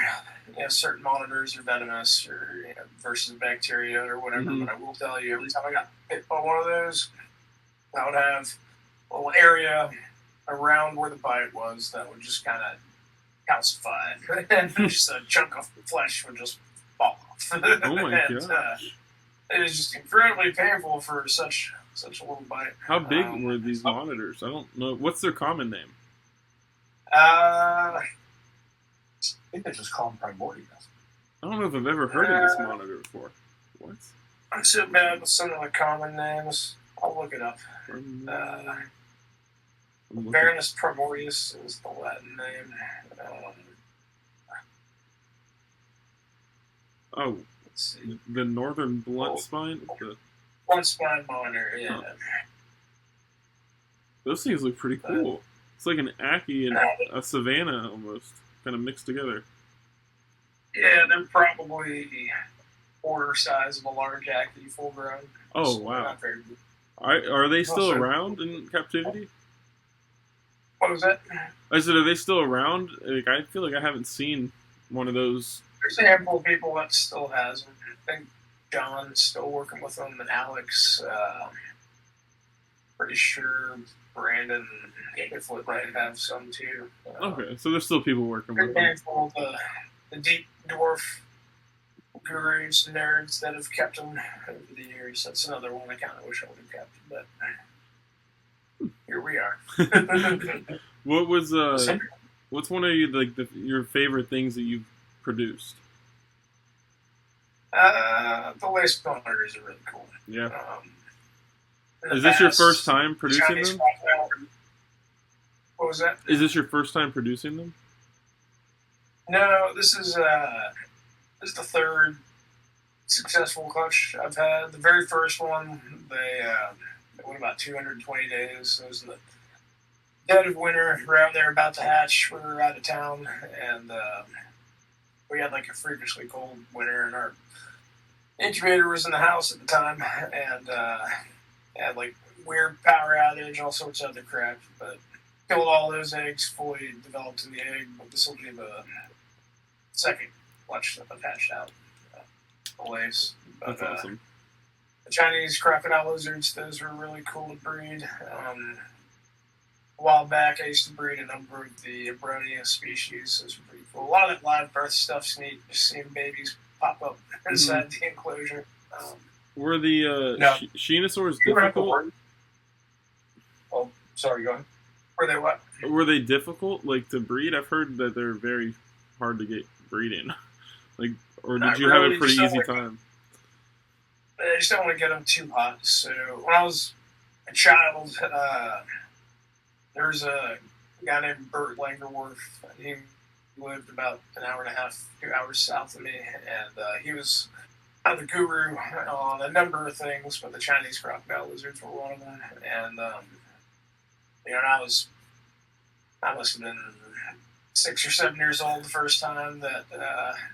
certain monitors are venomous or versus bacteria or whatever. But I will tell you, every time I got bit by one of those, I would have a little area around where the bite was that would just kind of calcify, and just a chunk of flesh would just fall off. Oh my and, gosh! It is just incredibly painful for such a little bite. How big were these monitors? I don't know. What's their common name? I think they just call them Primordius. I don't know if I've ever heard of this monitor before. What? I'm so bad with some of the common names. I'll look it up. Varanus Primordius is the Latin name. Let's see. The northern blunt spine? Blunt spine monitor, yeah. Huh. Those things look pretty cool. It's like an Ackie and a Savannah almost, kind of mixed together. Yeah, they're probably quarter size of a large Ackie, full grown. Oh, wow. Are they still around in captivity? What was that? I said, are they still around? Like, I feel like I haven't seen one of those. There's a handful of people that still has them. I think John's still working with them, and Alex. Pretty sure Brandon Flip might have some too. Okay, so there's still people working with them. A handful of the deep dwarf gurus and nerds that have kept them over the years. That's another one I kind of wish I would have kept, but here we are. What was what's one of your favorite things that you've produced? The lace monitors are really cool. Yeah. Is this your first time producing them? What was that? Is this your first time producing them? No, this is the third successful clutch I've had. The very first one, they went about 220 days. It was in the dead of winter, around there about to hatch. We were out of town, and we had like a freakishly cold winter, and our incubator was in the house at the time, and had like weird power outage, all sorts of other crap, but killed all those eggs, fully developed in the egg. But this will be the second clutch that I've hatched out. The lace. But, that's awesome. The Chinese crocodile lizards, those were really cool to breed. A while back, I used to breed a number of the Abronia species. Those were pretty cool. A lot of that live birth stuff's neat. Just seeing babies pop up inside the enclosure. Were the Shenosaurs difficult? Oh, sorry, go ahead. Were they what? Were they difficult, like, to breed? I've heard that they're very hard to get breeding. Like, or did you have a pretty easy time? I just don't want to get them too hot. So when I was a child, there was a guy named Bert Langerworth. He lived about an hour and a half, 2 hours south of me, and he was kind of the guru on a number of things, but the Chinese crocodile lizards were one of them. And I must have been 6 or 7 years old the first time that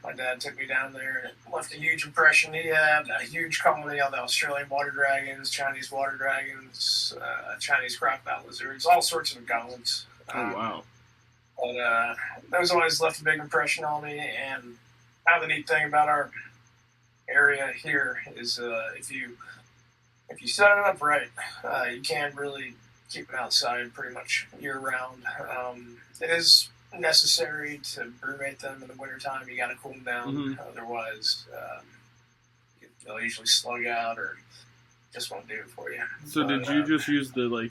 my dad took me down there, and it left a huge impression. He had a huge colony of the Australian water dragons, Chinese water dragons, Chinese crocodile lizards, all sorts of goblins. Oh, wow. But those always left a big impression on me, and kind of the neat thing about our area here is if you set it up right, you can really keep them outside pretty much year-round. It is necessary to brumate them in the wintertime. You got to cool them down. Otherwise, they'll usually slug out or just won't do it for you. So did you just use the,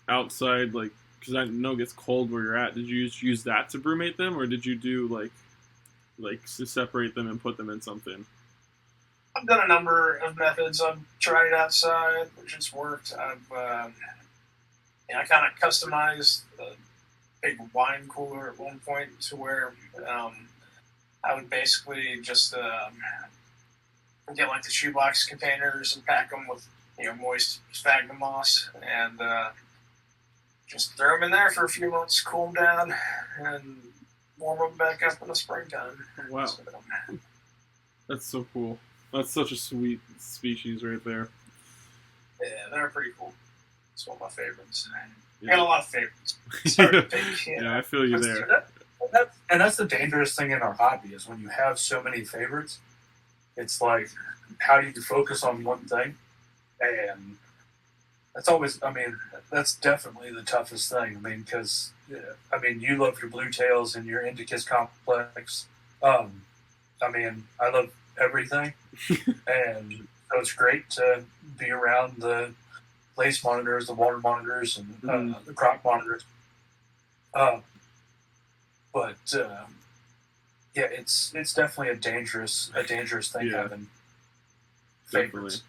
outside, because I know it gets cold where you're at, did you just use that to brumate them, or did you do, to separate them and put them in something? I've done a number of methods. I've tried it outside, which has worked. I kind of customized the big wine cooler at one point to where I would basically just get like the shoebox containers and pack them with moist sphagnum moss and just throw them in there for a few months, cool them down, and warm them back up in the springtime. Wow. So, That's so cool. That's such a sweet species right there. yeah, they're pretty cool. It's one of my favorites. Yeah. I got a lot of favorites. It's hard to pick, Yeah, I feel you there. And that's the dangerous thing in our hobby is when you have so many favorites, it's like, how do you focus on one thing? And that's always, that's definitely the toughest thing. Because, you love your blue tails and your Indicus complex. I love everything. And so it's great to be around the lace monitors, the water monitors, and the crop monitors. It's definitely a dangerous thing having favorites.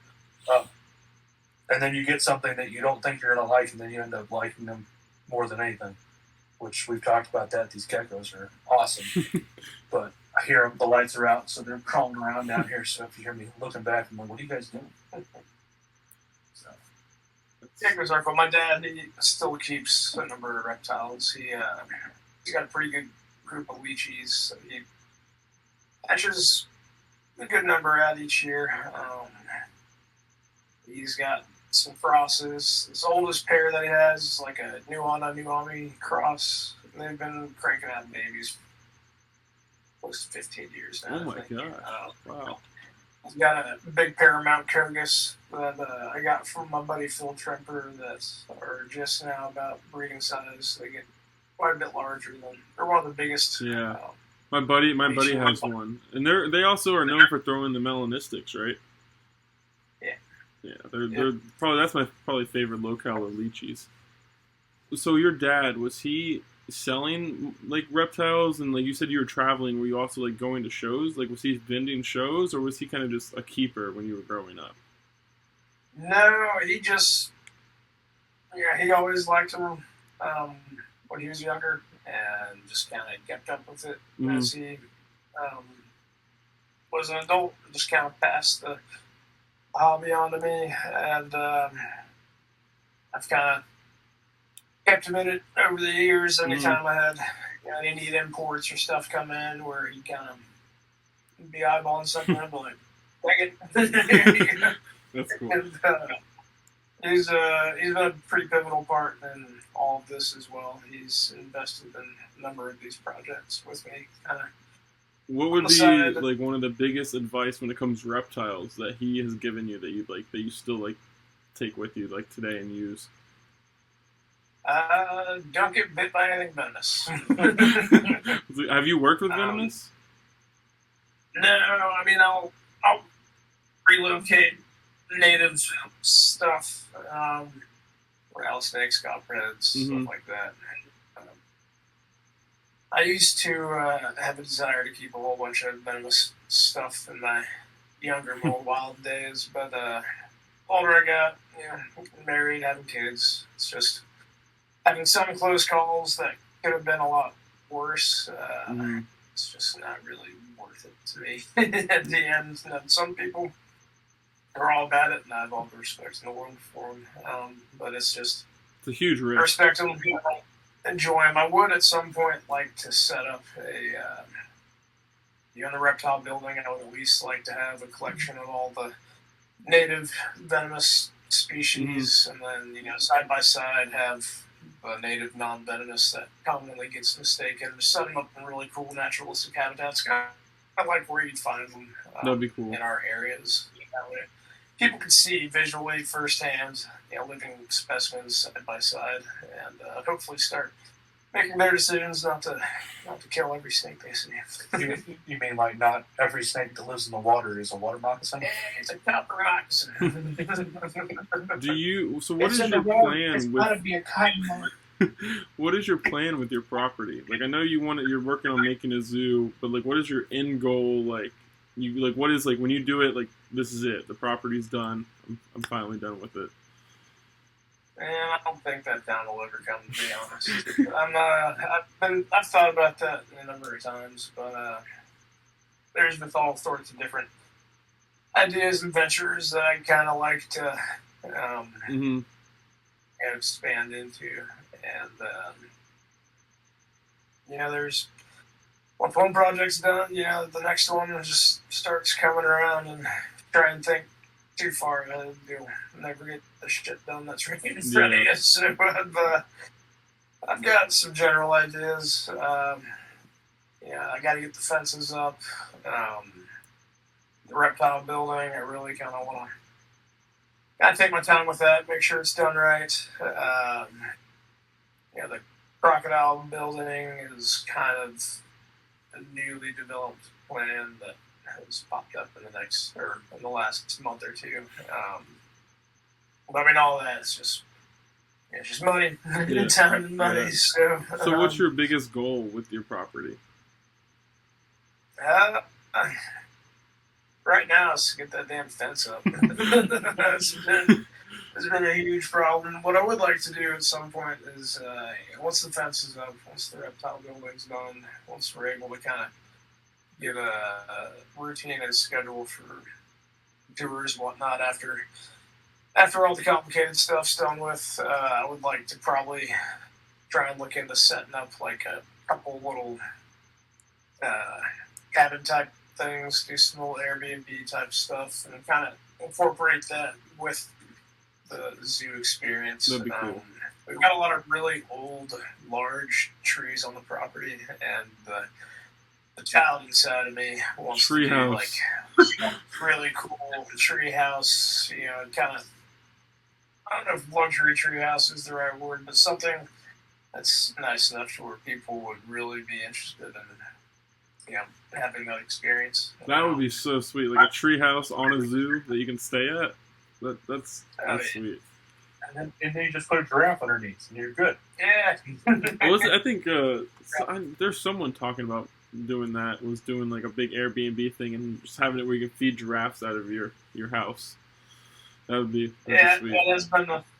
And then you get something that you don't think you're gonna like, and then you end up liking them more than anything. Which we've talked about that. These geckos are awesome, but I hear them, the lights are out, so they're crawling around down here. So if you hear me looking back, I'm like, "What are you guys doing?" So. Geckos are cool. My dad, he still keeps a number of reptiles. He's got a pretty good group of leechies. He hatches a good number out each year. He's got some crosses. His oldest pair that he has is like a Nuana cross. They've been cranking out babies close to 15 years now. Oh my god! Wow. He's got a big pair of Mount Kyrgyz that I got from my buddy Phil Tremper that are just now about breeding size. They get quite a bit larger than they're one of the biggest. Yeah, my buddy has one, and they also are known for throwing the melanistics, right? Yeah, they're probably that's my favorite locale of leechies. So your dad, was he selling like reptiles, and like you said you were traveling? Were you also like going to shows? Like was he vending shows, or was he kind of just a keeper when you were growing up? No, he just he always liked them when he was younger, and just kind of kept up with it as he was an adult. Just kind of passed the hobby on to me, and I've kind of kept him in it over the years. Anytime I had any neat imports or stuff come in where he kind of be eyeballing something, I'm like, dang it. That's cool. And, he's been a pretty pivotal part in all of this as well. He's invested in a number of these projects with me, kind of. What would be like one of the biggest advice when it comes to reptiles that he has given you that you still like take with you like today and use? Don't get bit by anything venomous. Have you worked with venomous? No, I'll relocate native stuff, rattlesnakes, copperheads, stuff like that. I used to have a desire to keep a whole bunch of venomous stuff in my younger, more wild days, but older I got, married, having kids, it's just having some close calls that could have been a lot worse. It's just not really worth it to me at the end. Some people are all about it, and I have all the respect in the world for them, but it's a huge risk. I respect them. Enjoy them. I would at some point like to set up in a reptile building. I would at least like to have a collection of all the native venomous species, and then side by side have the native non-venomous that commonly gets mistaken. Just set them up in really cool naturalistic habitats. I like where you'd find them. That'd be cool in our areas. That way, people can see visually firsthand, living specimens side by side, and hopefully start making their decisions not to kill every snake they see. You mean like not every snake that lives in the water is a water moccasin? Yeah, it's a copper moccasin. What is your plan it's gotta be a cotton mark. What is your plan with your property? Like I know you're working on making a zoo, but like what is your end goal? Like what is like when you do it, like this is it, the property's done. I'm finally done with it. And I don't think that down will ever come, to be honest. I've thought about that a number of times, but there's been all sorts of different ideas and ventures that I kind of like to expand into. And, there's once one project's done, the next one just starts coming around and try and think too far ahead. You'll never get the shit done that's really in front of you. So I've got some general ideas. I got to get the fences up. The reptile building, I really kind of want to take my time with that, make sure it's done right. The crocodile building is kind of a newly developed plan that has popped up in the last month or two. But I mean, all that is just money, time and money. Yeah. So what's your biggest goal with your property? Right now, is to get that damn fence up. It's been a huge problem. What I would like to do at some point is, once the fence is up, once the reptile building's done, once we're able to kind of get a routine and schedule for tours and whatnot after all the complicated stuff's done with, I would like to probably try and look into setting up like a couple little cabin type things, do some little Airbnb type stuff, and kind of incorporate that with the zoo experience. That'd be cool. We've got a lot of really old, large trees on the property, and the child inside of me wants to do like really cool tree house. Kind of, I don't know if luxury tree house is the right word, but something that's nice enough to where people would really be interested in, having that experience. That would be so sweet, like a tree house on a zoo that you can stay at. That's sweet. And then you just put a giraffe underneath, and you're good. Yeah. I think there's someone talking about doing that. Was doing like a big Airbnb thing and just having it where you can feed giraffes out of your house. That would be sweet. That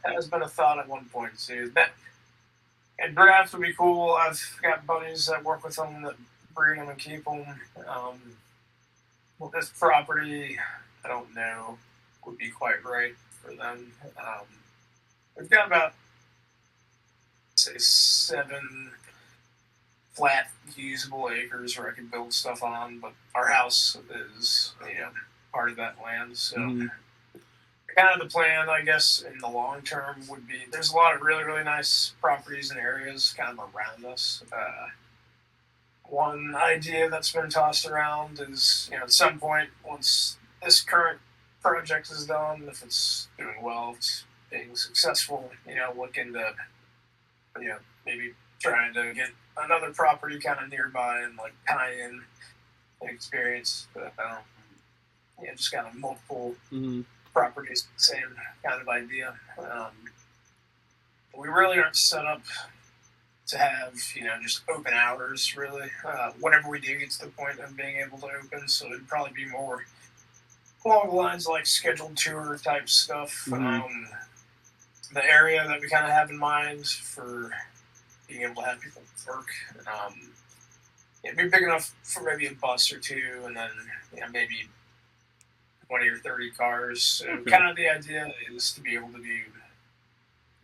has been a thought at one point too. And giraffes would be cool. I've got buddies that work with them that breed them and keep them. This property, I don't know, would be quite right for them. We've got about, say, 7 flat, usable acres where I can build stuff on, but our house is, part of that land. So, kind of the plan, I guess, in the long term would be, there's a lot of really, really nice properties and areas kind of around us. One idea that's been tossed around is, at some point, once this current project is done, if it's doing well, if it's being successful, look into, maybe trying to get another property kind of nearby and like tie in an experience. But, just kind of multiple properties, same kind of idea. We really aren't set up to have, just open hours, really. Whenever we do get to the point of being able to open, so it'd probably be more along the lines of like scheduled tour type stuff. The area that we kind of have in mind for being able to have people work, it'd be big enough for maybe a bus or two, and then maybe 20 or 30 cars. So kind of the idea is to be able to do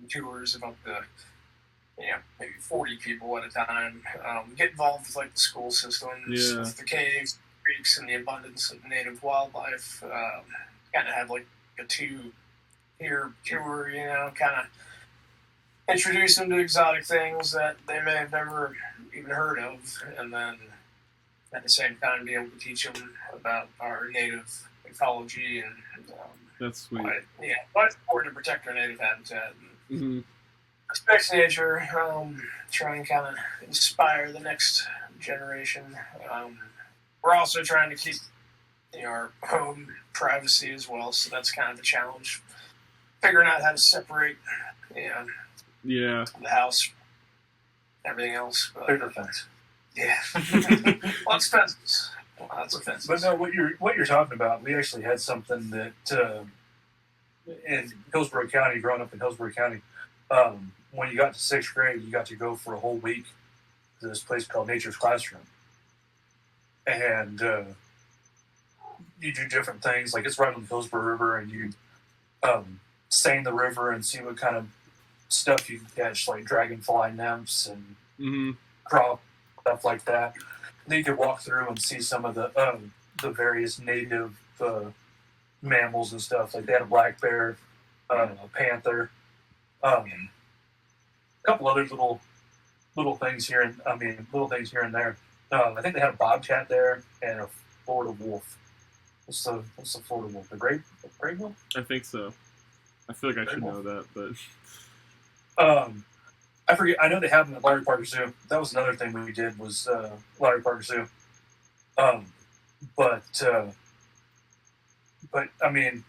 tours of up to maybe 40 people at a time. Get involved with like the school systems, with the caves, creeks, and the abundance of native wildlife. Kind of have like a 2-year tour, kind of introduce them to exotic things that they may have never even heard of, and then at the same time be able to teach them about our native ecology and that's sweet. Why it's important to protect our native habitat and respect nature. Try and kind of inspire the next generation. We're also trying to keep our home privacy as well, so that's kind of the challenge. Figuring out how to separate, the house, everything else. Bigger fence. Yeah, lots of fences. Lots of fences. But no, what you're talking about, we actually had something that in Hillsborough County, growing up in Hillsborough County, when you got to 6th grade, you got to go for a whole week to this place called Nature's Classroom. And you do different things. Like, it's right on the Hillsborough River, and you seine the river and see what kind of stuff you can catch, like dragonfly nymphs and crop, stuff like that. Then you could walk through and see some of the various native mammals and stuff. Like, they had a black bear, a panther, a couple other little things here, little things here and there. I think they had a bobcat there and a Florida wolf. What's the Florida wolf? The gray wolf? I think so. I feel like I should know that, but I forget. I know they have them at Larry Parker Zoo. That was another thing we did was Larry Parker Zoo. But I mean,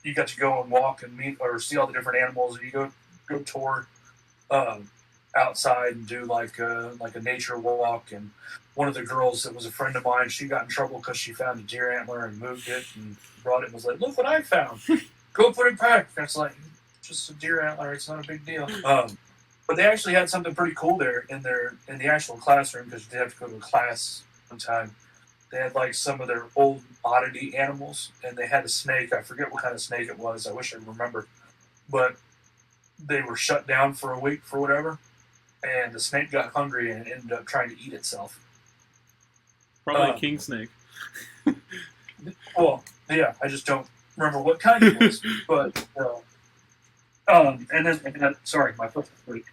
you got to go and walk and meet or see all the different animals. And you go tour outside and do like a nature walk. And one of the girls that was a friend of mine, she got in trouble because she found a deer antler and moved it and brought it and was like, "Look what I found! Go put it back." And it's like, just a deer antler. It's not a big deal. But they actually had something pretty cool there in the actual classroom, because they have to go to a class one time. They had like some of their old oddity animals, and they had a snake. I forget what kind of snake it was. I wish I remembered. But they were shut down for a week for whatever, and the snake got hungry and ended up trying to eat itself. Probably a king snake. Well, yeah, I just don't remember what kind it was. But and then sorry, my foot was weak.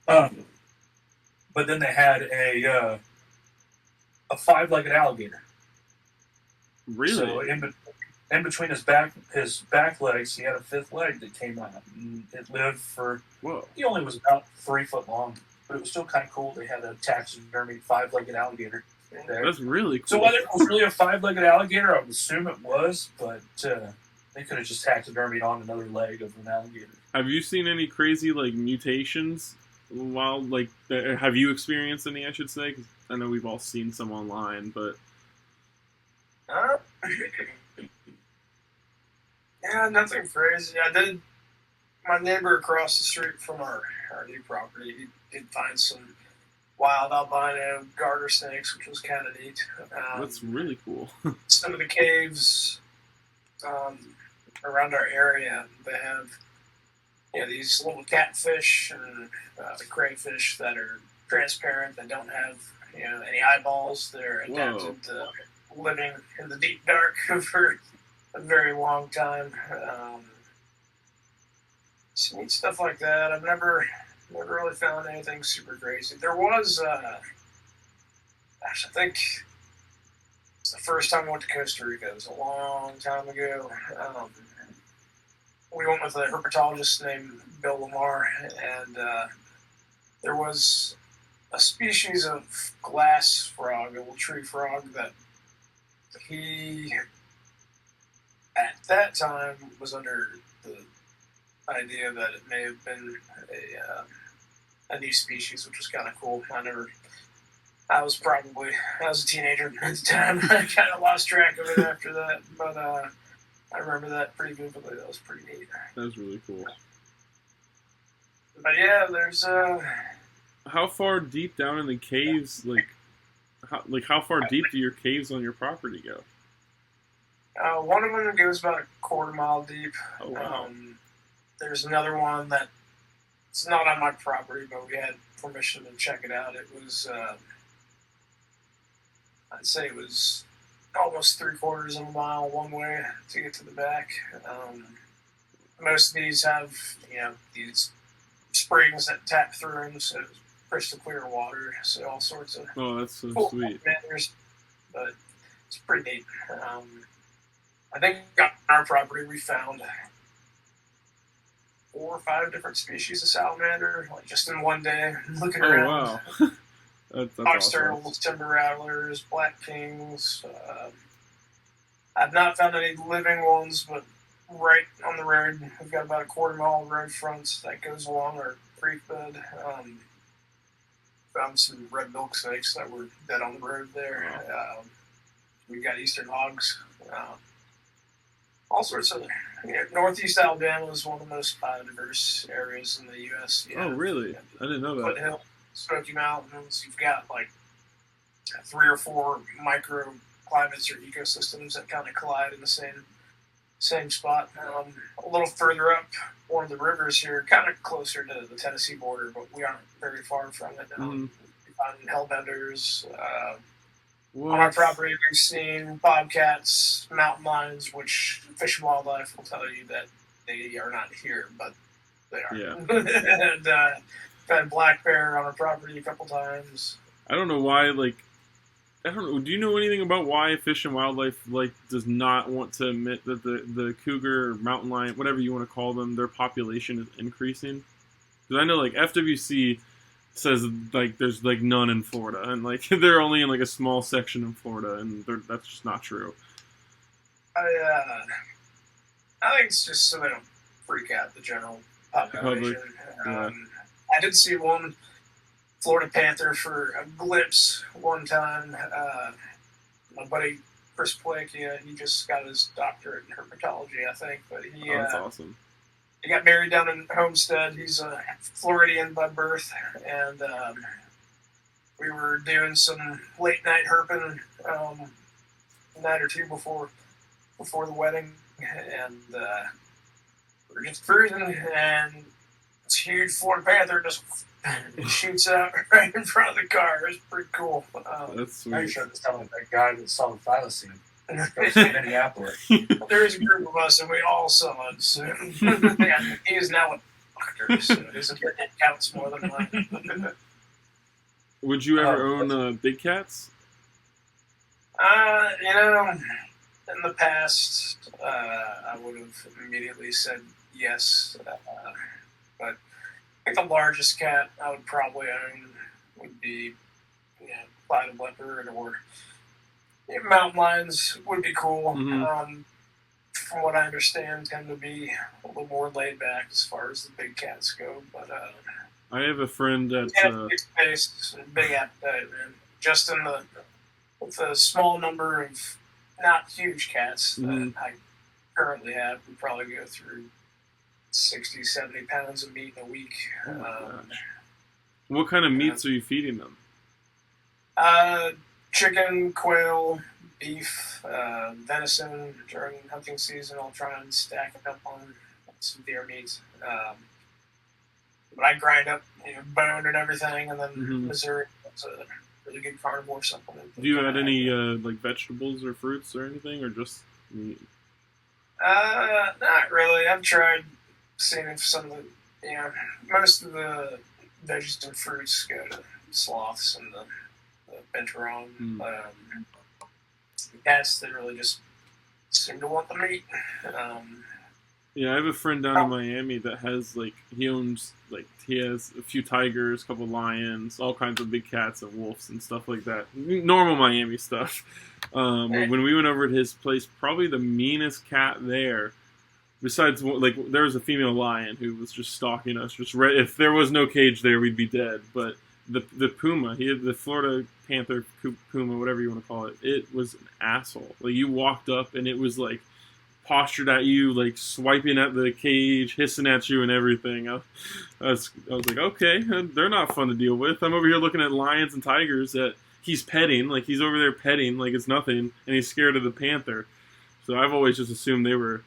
But then they had a 5-legged alligator. Really? So in between his back legs, he had a 5th leg that came out. And it lived for. Whoa. He only was about 3 foot long, but it was still kind of cool. They had a taxidermy 5-legged alligator there. That's really cool. So whether it was really a 5-legged alligator, I would assume it was, but they could have just taxidermied on another leg of an alligator. Have you seen any crazy like mutations? While like, have you experienced any? I should say, 'cause I know we've all seen some online, but yeah, nothing crazy. I did. My neighbor across the street from our new property, he did find some wild albino garter snakes, which was kind of neat. that's really cool. Some of the caves around our area, they have these little catfish and the crayfish that are transparent, that don't have any eyeballs. They're adapted to living in the deep dark for a very long time. Some neat stuff like that. I've never really found anything super crazy. There was, I think it's the first time I went to Costa Rica. It was a long time ago. We went with a herpetologist named Bill Lamar, and there was a species of glass frog, a little tree frog, that he, at that time, was under the idea that it may have been a new species, which was kind of cool. I was a teenager at the time. I kind of lost track of it after that, but I remember that pretty vividly. That was pretty neat. That was really cool. But yeah, there's How far deep down in the caves, how far deep do your caves on your property go? one of them goes about a quarter-mile deep. Oh, wow. There's another one that it's not on my property, but we had permission to check it out. It was, I'd say it was almost 3/4 of a mile one way to get to the back. Most of these have, these springs that tap through them, so it's crystal clear water. So all sorts of Oh, that's so cool sweet. manners, but it's pretty neat. I think on our property we found 4 or 5 different species of salamander, like just in one day, looking Oh, around. wow. That's Fox awesome. turtles, timber rattlers, black kings. I've not found any living ones, but right on the road, we've got about a quarter-mile road front that goes along our creek bed. Found some red milk snakes that were dead on the road there. We got eastern hogs all sorts of. Northeast Alabama is one of the most biodiverse areas in the U.S. Oh, really? I didn't know that. Foothill, Smoky Mountains. You've got like 3 or 4 microclimates or ecosystems that kind of collide in the same spot. A little further up one of the rivers here, kind of closer to the Tennessee border, but we aren't very far from it. We find hellbenders. On our property, we've seen bobcats, mountain lions, which Fish and Wildlife will tell you that they are not here, but they are. Yeah. And had black bear on our property a couple times. I don't know why, like, I don't know. Do you know anything about why Fish and Wildlife does not want to admit that the cougar, or mountain lion, whatever you want to call them, their population is increasing? Because I know FWC says there's none in Florida, and they're only in a small section in Florida, and that's just not true. I think it's just so they don't freak out the general population. Yeah. I did see one Florida panther for a glimpse one time. My buddy Chris Blake, he just got his doctorate in herpetology, I think, but that's awesome. He got married down in Homestead. He's a Floridian by birth, and we were doing some late night herping a night or two before the wedding, and we were just cruising, and this huge Florida panther just shoots out right in front of the car. It was pretty cool. That's sweet. I should have told that guy that saw the thylacine. In Minneapolis. There is a group of us, and we all saw it. So. Yeah, he is now a doctor, so it counts more than mine. Would you ever own big cats? In the past, I would have immediately said yes. But I think the largest cat I would probably own would be Clyde leopard or mountain lions would be cool. Mm-hmm. From what I understand, tend to be a little more laid back as far as the big cats go. But I have a friend that big space, big appetite, man. Just with the small number of not huge cats that I currently have, we probably go through 60, 70 pounds of meat in a week. What kind of meats are you feeding them? Chicken, quail, beef, venison during hunting season. I'll try and stack it up on some deer meat. But I grind up bone and everything, and then Missouri is a really good carnivore supplement. Do you add any vegetables or fruits or anything, or just meat? Not really. I've tried seeing if some of the most of the veggies and fruits go to sloths and the Benteron. The cats that really just seem to want the meat. Yeah, I have a friend down in Miami that has he owns he has a few tigers, a couple lions, all kinds of big cats and wolves and stuff like that. Normal Miami stuff. When we went over at his place, probably the meanest cat there, besides there was a female lion who was just stalking us. If there was no cage there, we'd be dead. But the puma, he had the Florida panther puma, whatever you want to call it. It was an asshole. You walked up and it was postured at you, swiping at the cage, hissing at you and everything. I was like, okay, they're not fun to deal with. I'm over here looking at lions and tigers that he's petting, he's over there petting like it's nothing, and he's scared of the panther. So I've always just assumed they were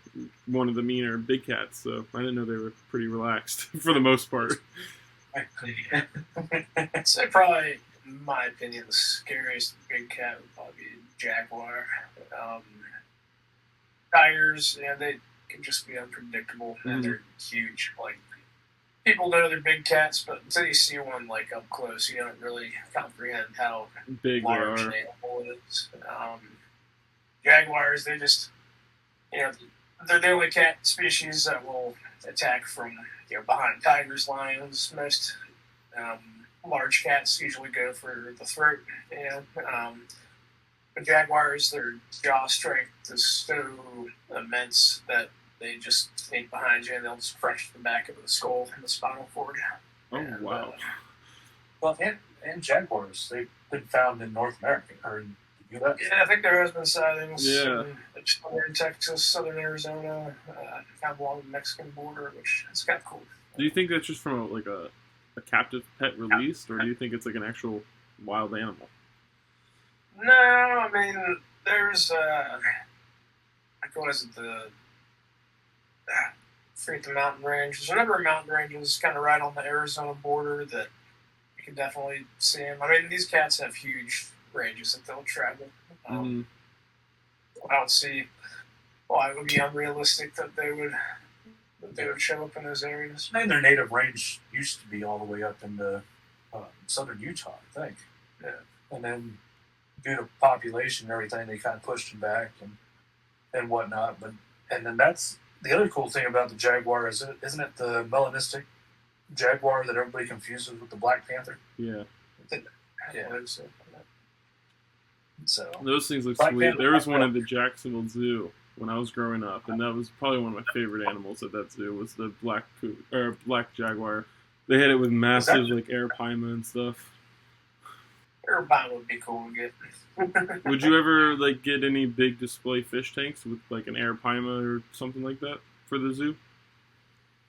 one of the meaner big cats, so I didn't know they were pretty relaxed for the most part. I'd say probably, in my opinion, the scariest big cat would probably be a jaguar. Tigers, they can just be unpredictable, and they're huge. People know they're big cats, but until you see one up close, you don't really comprehend how big large an animal it is. Jaguars, they just, they're the only cat species that will attack from behind tigers, lions. Most large cats usually go for the throat. But jaguars, their jaw strength is so immense that they just sneak behind you and they'll just crush the back of the skull and the spinal cord. Wow. Well, and jaguars, they've been found in North America, or in U.S. Yeah, I think there has been sightings Yeah. in southern Texas, southern Arizona, kind of along the Mexican border, which is kind of cool. Do you think that's just from a captive pet released, or do you think it's like an actual wild animal? No, I mean, there's, like, what is it, forget the mountain range. There's a number of mountain ranges kind of right on the Arizona border that you can definitely see them. I mean, these cats have huge ranges that they'll travel. I don't see why it would be unrealistic that they would show up in those areas. I mean, their native range used to be all the way up into southern Utah, I think. Yeah. And then due to population and everything, they kind of pushed them back and whatnot. And then that's the other cool thing about the jaguar isn't it the melanistic jaguar that everybody confuses with the Black Panther? Yeah. Yeah. So Those things look Black sweet. Panther, There was Black one at the Jacksonville Zoo when I was growing up, and that was probably one of my favorite animals at that zoo was the black jaguar. They had it with massive like arapaima and stuff. Everybody would be cool to get. Would you ever like get any big display fish tanks with like an arapaima or something like that for the zoo?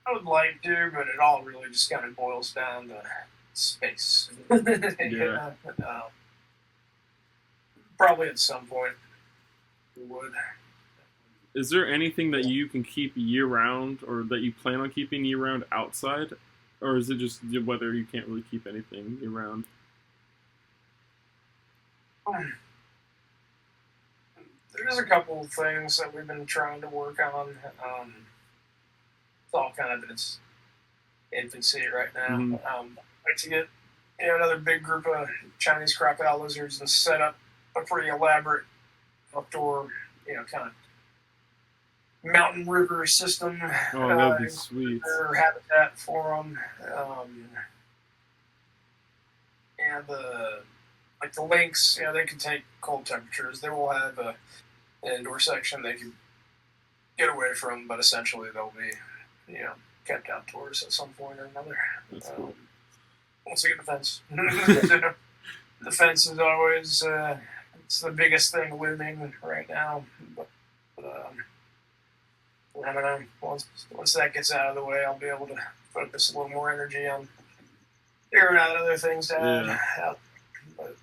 I would like to, but it all really just kind of boils down to space. Yeah. Probably at some point we would. Is there anything that you can keep year round, or that you plan on keeping year round outside, or is it just whether you can't really keep anything year round? There's a couple of things that we've been trying to work on. It's all kind of in its infancy right now. Mhm. Like to get another big group of Chinese crocodile lizards and set up a pretty elaborate outdoor, kind of mountain river system. Oh, that'd be sweet. Their habitat for them. And like the lynx, they can take cold temperatures. They will have an indoor section they can get away from, but essentially they'll be, kept outdoors at some point or another. That's cool. Once we get the fence. The fence is always it's the biggest thing looming right now. But I don't know. Once that gets out of the way, I'll be able to focus a little more energy on figuring out other things to add. But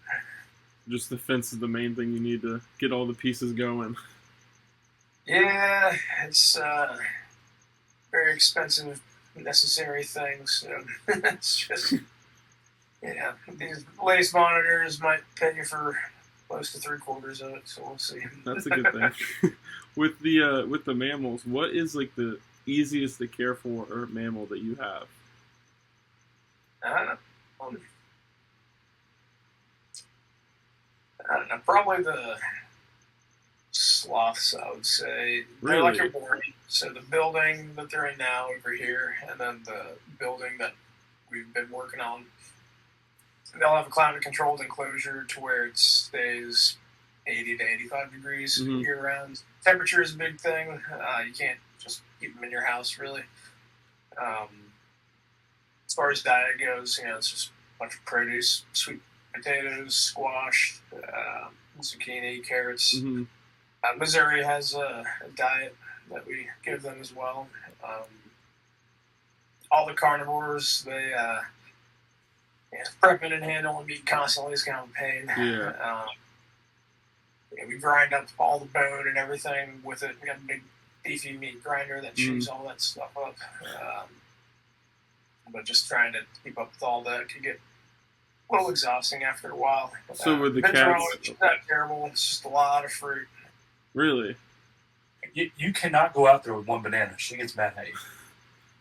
just the fence is the main thing you need to get all the pieces going. Yeah, it's very expensive, necessary things. It's just, these lace monitors might pay you for close to 3/4 of it, so we'll see. That's a good thing. With the mammals, what is like the easiest to care for or mammal that you have? I don't know. Probably the sloths, I would say. They're like Really? a board. So the building that they're in now over here, and then the building that we've been working on, they'll have a climate-controlled enclosure to where it stays 80 to 85 degrees Mhm. year-round. Temperature is a big thing. You can't just keep them in your house, really. As far as diet goes, it's just a bunch of produce, sweet potatoes, squash, zucchini, carrots. Mm-hmm. Missouri has a diet that we give them as well. All the carnivores, they prepping and handling meat constantly is kind of a pain. Yeah. We grind up all the bone and everything with it. We got a big beefy meat grinder that chews all that stuff up. But just trying to keep up with all that can get a little exhausting after a while. So with the Venturella, cats, it's not terrible. It's just a lot of fruit. really? You cannot go out there with one banana. She gets mad at you.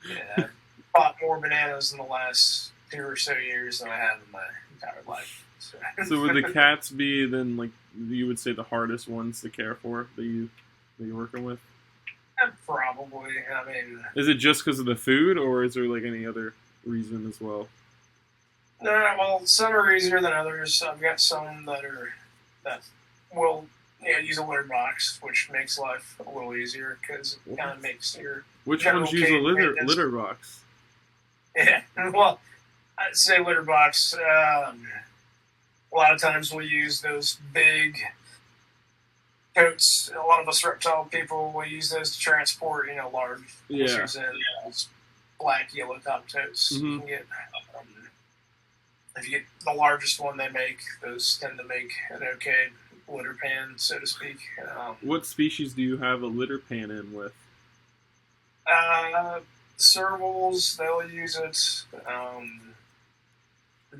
Yeah, I bought more bananas in the last 2 or so years than I have in my entire life. So would the cats be then like you would say the hardest ones to care for that you're working with? Probably. I mean, Is it just because of the food, or is there like any other reason as well? no, well, some are easier than others. I've got some that will use a litter box, which makes life a little easier because it kind of makes your Which general ones use a cage litter maintenance. box? Yeah, well, I'd say litter box. A lot of times we'll use those big totes. A lot of us reptile people will use those to transport, large creatures in. Those black, yellow top totes. You can get, if you get the largest one they make, those tend to make an okay litter pan, so to speak. What species do you have a litter pan in with? Servals, they'll use it.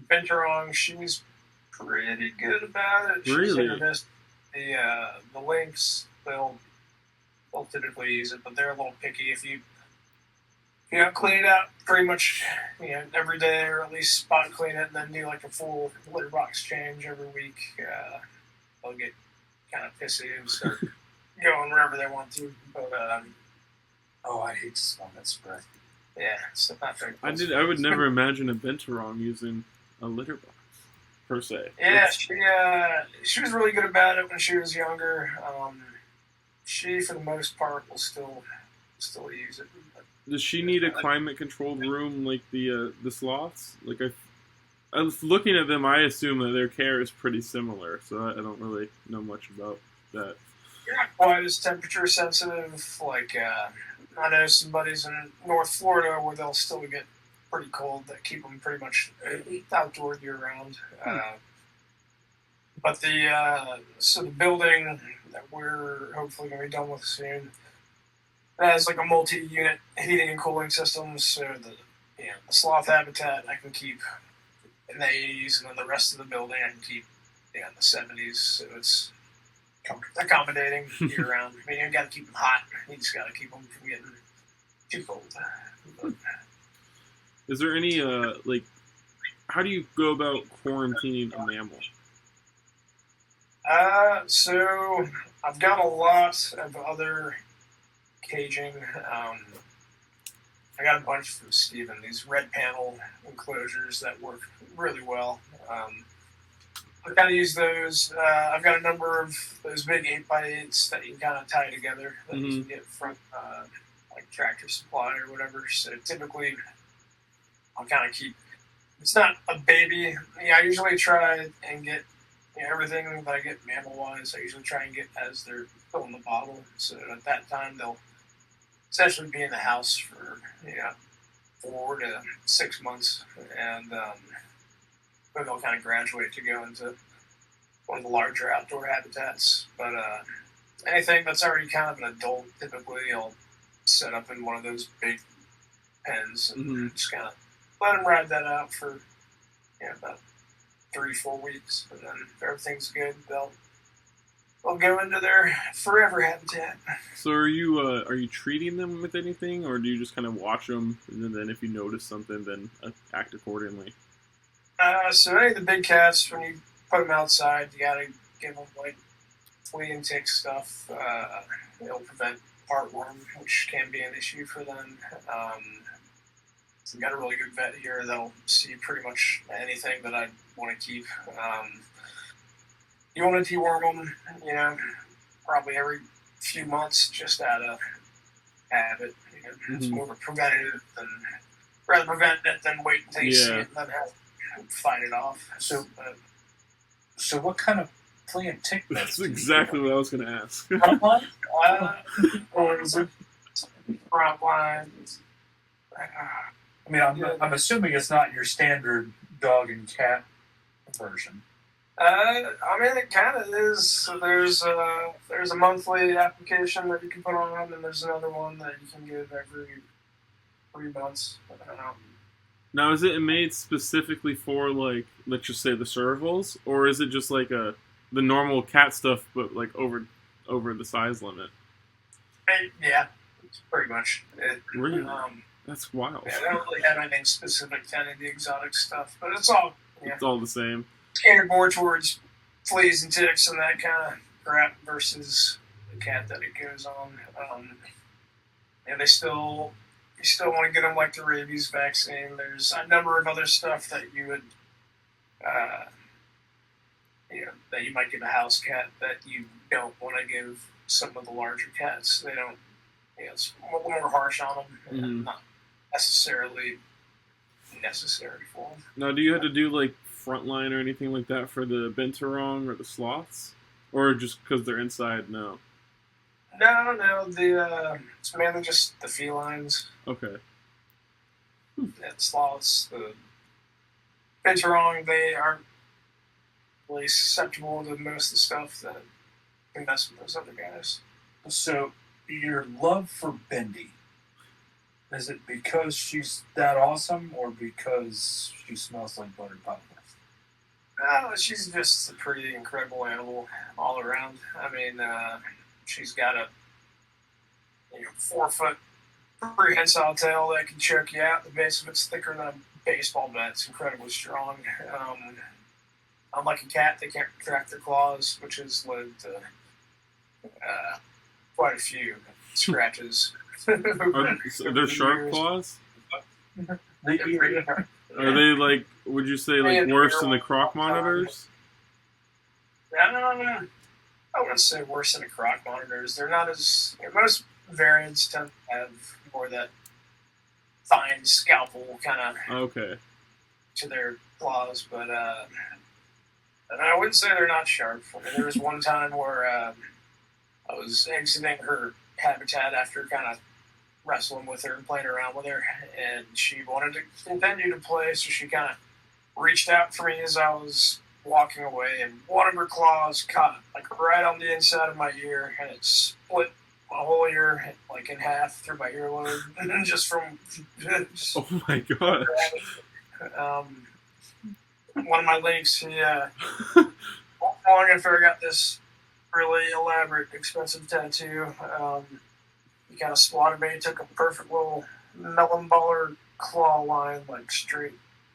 Benturong, she's pretty good about it. Really? The lynx, they'll typically use it, but they're a little picky. If you clean it out pretty much every day, or at least spot clean it, and then do like a full litter box change every week, they'll get kind of pissy and start going wherever they want to. But I hate to smell that spray. Yeah, it's not very cool. I would never imagine a Benturong using a litter box per se. Yeah, she was really good about it when she was younger. She, for the most part, will still use it. Does she need a climate-controlled room like the sloths? Like I was looking at them, I assume that their care is pretty similar, so I don't really know much about that. You're not quite as temperature sensitive. Like I know some buddies in North Florida where they'll still get pretty cold that keep them pretty much outdoor year round. But the building that we're hopefully going to be done with soon has like a multi-unit heating and cooling system. So the sloth habitat I can keep in the 80s, and then the rest of the building I can keep in the 70s. So it's accommodating year round. I mean, you got to keep them hot. You just got to keep them from getting too cold. But, is there any how do you go about quarantining a mammal? So I've got a lot of other caging. I got a bunch from Steven, these red panel enclosures that work really well. I kind of use those. I've got a number of those big 8x8s that you can kind of tie together that you can get from like Tractor Supply or whatever. So typically, I'll kind of keep. It's not a baby. I usually try and get everything that I get mammal-wise. I usually try and get as they're filling the bottle. So at that time, they'll essentially be in the house for 4 to 6 months, and then they'll kind of graduate to go into one of the larger outdoor habitats. But anything that's already kind of an adult, typically I'll set up in one of those big pens and just kind of let them ride that out for about 3-4 weeks, and then if everything's good, they'll go into their forever habitat. So are you treating them with anything, or do you just kind of watch them, and then if you notice something, then act accordingly? So any of the big cats, when you put them outside, you gotta give them like flea and tick stuff. It'll prevent heartworm, which can be an issue for them. So we got a really good vet here that'll see pretty much anything that I want to keep. You want to deworm them, probably every few months, just out of habit. It's more of a preventative than rather prevent it than wait until you see it and then have to fight it off. So what kind of flea and tick? That's exactly what I was going to ask. Or is it front lines? I mean, I'm assuming it's not your standard dog and cat version. I mean, it kind of is. So there's a monthly application that you can put on, and there's another one that you can give every 3 months. Now, is it made specifically for, like, let's just say the servals, or is it just like the normal cat stuff, but like over the size limit? Yeah, it's pretty much it. Really? That's wild. Yeah, they don't really have anything specific to any of the exotic stuff, but it's all it's all the same. Catered more towards fleas and ticks and that kind of crap versus the cat that it goes on. And you still want to get them like the rabies vaccine. There's a number of other stuff that you would, that you might give a house cat that you don't want to give some of the larger cats. They don't, it's a little more harsh on them, and not necessarily necessary for them. Now, do you have to do like frontline or anything like that for the Benturong or the sloths? Or just because they're inside? No. No. It's mainly just the felines. Okay. Yeah, the sloths. The Pintarong, they aren't really susceptible to most of the stuff that can mess with those other guys. So, your love for Bendy, is it because she's that awesome or because she smells like buttered popcorn? She's just a pretty incredible animal all around. I mean, she's got a 4-foot prehensile tail that can choke you out. The base of it's thicker than a baseball bat. It's incredibly strong. Unlike a cat, they can't retract their claws, which has led to quite a few scratches. Are there sharp claws? They Are they like? Would you say like worse than the croc monitors? I wouldn't say worse than the croc monitors. They're not as most variants tend to have more that fine scalpel kind of Okay. to their claws, but and I wouldn't say they're not sharp. I mean, there was one time where I was exiting her habitat after kind of wrestling with her and playing around with her, and she wanted to continue to play, so she kind of reached out for me as I was walking away, and one of her claws caught like right on the inside of my ear, and it split my whole ear like in half through my earlobe, just from. Oh my god! One of my links, long after I got this really elaborate, expensive tattoo, he kind of swatted me. He took a perfect little melon baller claw line, like straight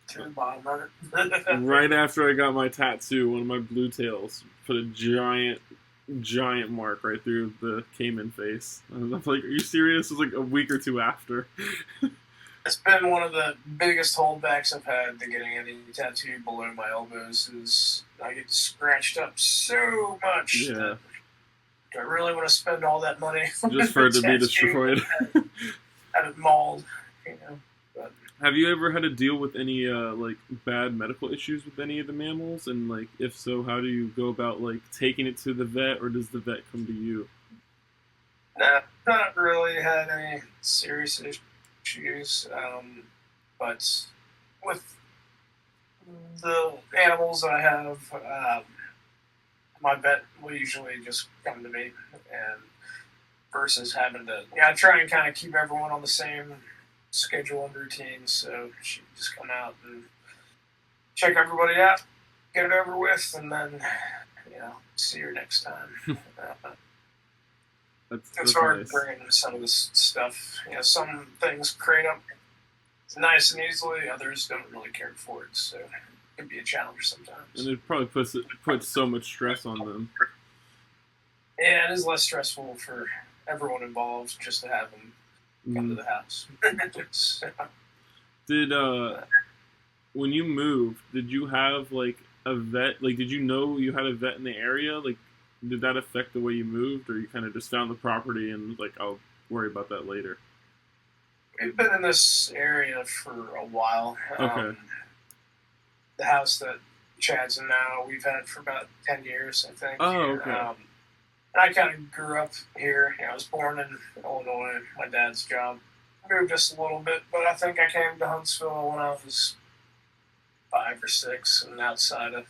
through the bottom of it. Right after I got my tattoo, one of my blue tails put a giant mark right through the caiman face. And I'm like, are you serious? It was like a week or two after. It's been one of the biggest holdbacks I've had to getting any tattoo below my elbows. Is I get scratched up so much that I really want to spend all that money just for it to be destroyed. Have it mauled, But have you ever had to deal with any like bad medical issues with any of the mammals? And like, if so, how do you go about like taking it to the vet, or does the vet come to you? Nah, not really had any serious issues, but with the animals that I have, my vet will usually just come to me, and versus having to, I try and kind of keep everyone on the same schedule and routine, so she just come out and check everybody out, get it over with, and then see her next time. It's hard nice. bringing some of this stuff. Some things crate up nice and easily, others don't really care for it, so it can be a challenge sometimes. And it probably puts so much stress on them. Yeah, it is less stressful for everyone involved just to have them come to the house. Did when you moved, did you have like a vet? Like, did you know you had a vet in the area? Like, did that affect the way you moved, or you kind of just found the property and was like, I'll worry about that later? We've been in this area for a while. Okay. The house that Chad's in now, we've had it for about 10 years, I think. Oh, okay. I kind of grew up here. I was born in Illinois, my dad's job. Moved just a little bit, but I think I came to Huntsville when I was 5 or 6, and outside of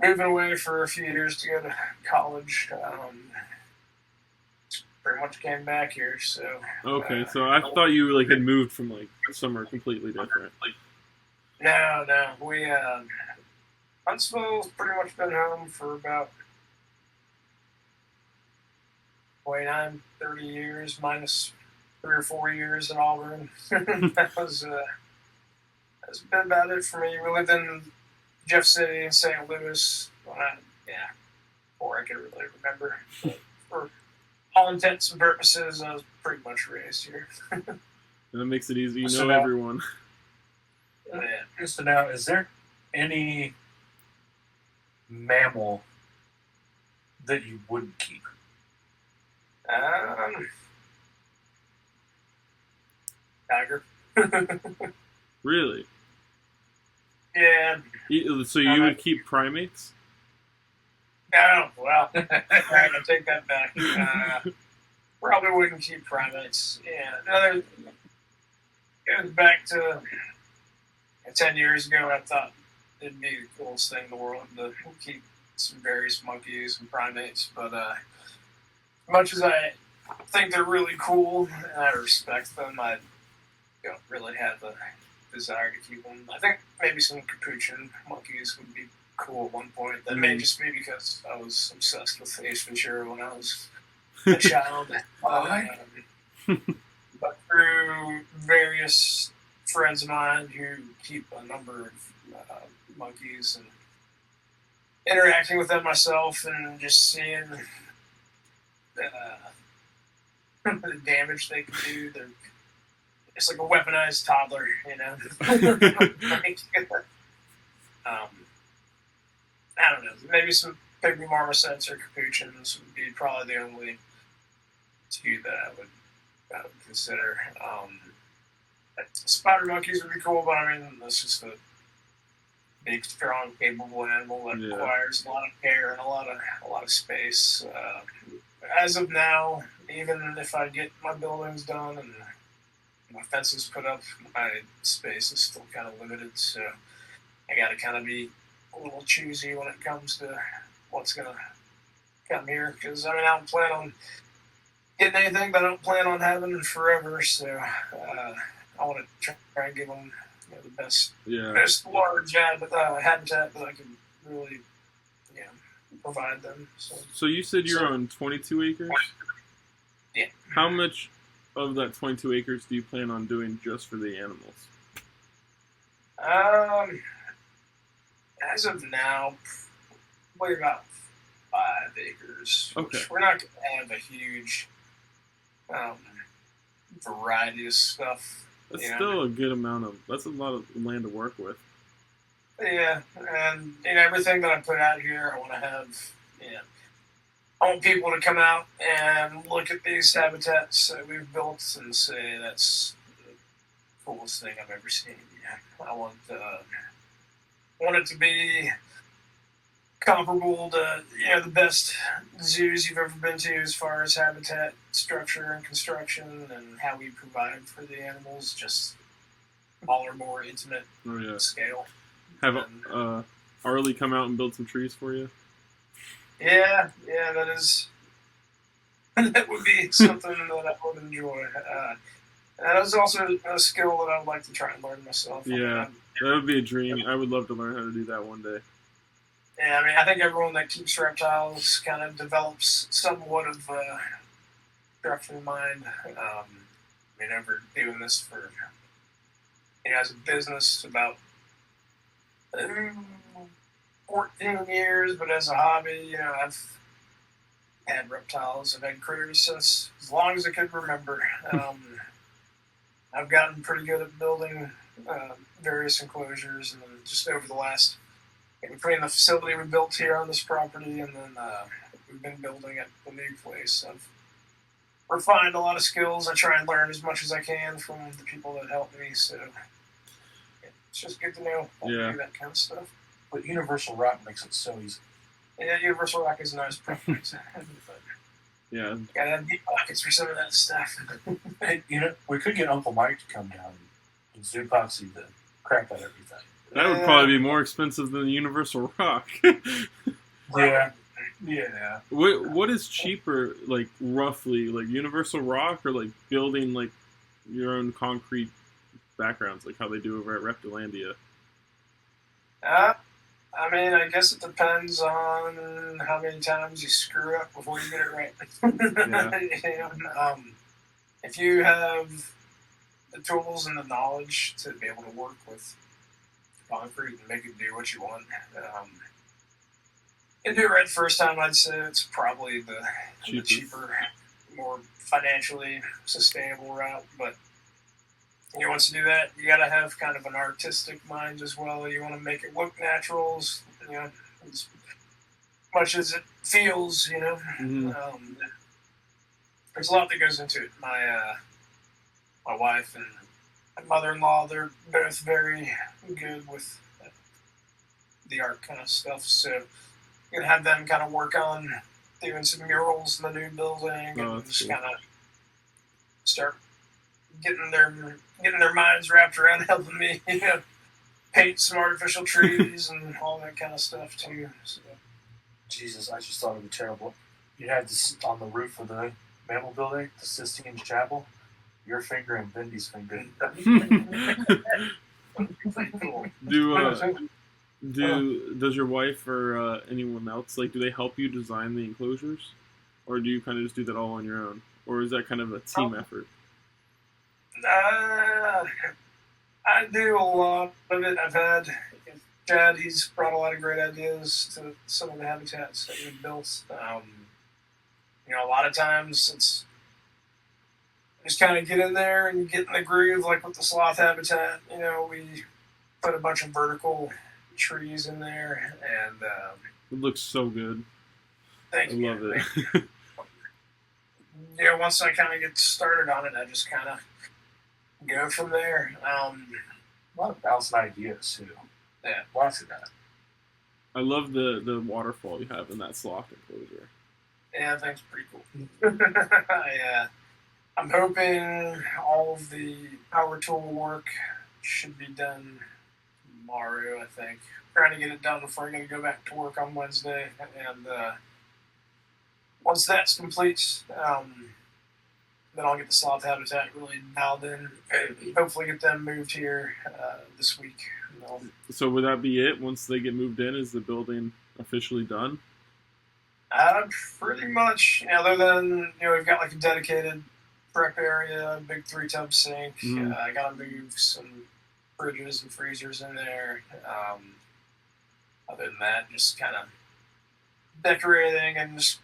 moving away for a few years to go to college, pretty much came back here. So okay, so I thought you like had moved from like somewhere completely different. No, we Huntsville's pretty much been home for about 30 years, minus 3 or 4 years in Auburn. That's been about it for me. We lived in Jeff City and St. Louis before I could really remember. But for all intents and purposes, I was pretty much raised here. And that makes it easy. You So know now- everyone. Yeah. So now, is there any mammal that you wouldn't keep? Tiger. Really? Yeah. So you would keep primates? Oh, well, right, I take that back. Probably wouldn't keep primates. Yeah, another goes back to 10 years ago. I thought it'd be the coolest thing in the world to keep some various monkeys and primates, but much as I think they're really cool and I respect them, I don't really have the desire to keep them. I think maybe some capuchin monkeys would be cool at one point. That may just be because I was obsessed with Ace Ventura when I was a child. But through various friends of mine who keep a number of monkeys and interacting with them myself and just seeing the damage they can do, it's like a weaponized toddler, you know. I don't know. Maybe some pygmy marmosets or capuchins would be probably the only two that I would consider. Spider monkeys would be cool, but I mean, that's just a big, strong, capable animal that requires a lot of care and a lot of space. As of now, even if I get my buildings done and my fences put up, my space is still kind of limited, so I got to kind of be a little choosy when it comes to what's going to come here, because I mean, I don't plan on getting anything that I don't plan on having forever, so I want to try and give them the best large habitat that I can really provide them. So you said you're on 22 acres? Yeah. How much of that 22 acres do you plan on doing just for the animals? As of now, probably about 5 acres. Okay. We're not going to have a huge variety of stuff. That's still a good amount of. That's a lot of land to work with. Yeah, and everything that I put out here, I want to have. I want people to come out and look at these habitats that we've built and say that's the coolest thing I've ever seen. I want it to be comparable to the best zoos you've ever been to as far as habitat structure and construction and how we provide for the animals, just smaller, more intimate scale. Have Arlie come out and build some trees for you? Yeah, that would be something that I would enjoy. And that is also a skill that I would like to try and learn myself. Yeah, that would be a dream. I would love to learn how to do that one day. Yeah, I mean, I think everyone that keeps reptiles kind of develops somewhat of structure in mind. I mean, I've been doing this for, as a business, about 14 years, but as a hobby, I've had reptiles, I've had critters since as long as I could remember. I've gotten pretty good at building various enclosures, and then just over the last, between the facility we built here on this property and then we've been building at the new place, I've refined a lot of skills. I try and learn as much as I can from the people that help me, so it's just good to know how to do that kind of stuff. But Universal Rock makes it so easy. Yeah, Universal Rock is a nice preference. Yeah. Gotta have deep pockets for some of that stuff. Hey, we could get Uncle Mike to come down and zoopoxy the crap out of everything. That would probably be more expensive than the Universal Rock. Yeah. What is cheaper, like, roughly? Like, Universal Rock or, like, building, like, your own concrete backgrounds, like how they do over at Reptilandia? I mean, I guess it depends on how many times you screw up before you get it right. If you have the tools and the knowledge to be able to work with concrete and make it do what you want, and do it right the first time, I'd say it's probably the cheaper, more financially sustainable route. But once you do that, you got to have kind of an artistic mind as well. You want to make it look natural, as much as it feels. Mm-hmm. There's a lot that goes into it. My wife and my mother-in-law, they're both very good with the art kind of stuff. So gonna have them kind of work on doing some murals in the new building Oh, and that's just cool. kind of start getting their minds wrapped around helping me, paint some artificial trees and all that kind of stuff too. So. Jesus, I just thought it was terrible. You had this on the roof of the Mammal Building, the Sistine Chapel. Your finger and Bendy's finger. Does your wife or anyone else, like, do they help you design the enclosures, or do you kind of just do that all on your own, or is that kind of a team effort? I do a lot of it. I've had Chad. He's brought a lot of great ideas to some of the habitats that we've built. A lot of times it's just kind of get in there and get in the groove, like with the sloth habitat. We put a bunch of vertical trees in there, and It looks so good. I love it. Once I kind of get started on it, I just kind of go from there. A lot of bouncing ideas too. Yeah, lots of that. I love the waterfall you have in that sloth enclosure. Yeah, I think it's pretty cool. I'm hoping all of the power tool work should be done tomorrow, I think. Trying to get it done before I'm going to go back to work on Wednesday. And once that's complete, then I'll get the sloth habitat really dialed in. And hopefully get them moved here this week. So would that be it? Once they get moved in, is the building officially done? Pretty much. Other than, we've got like a dedicated prep area, a big 3-tub sink. I got to move some fridges and freezers in there. Other than that, just kind of decorating and just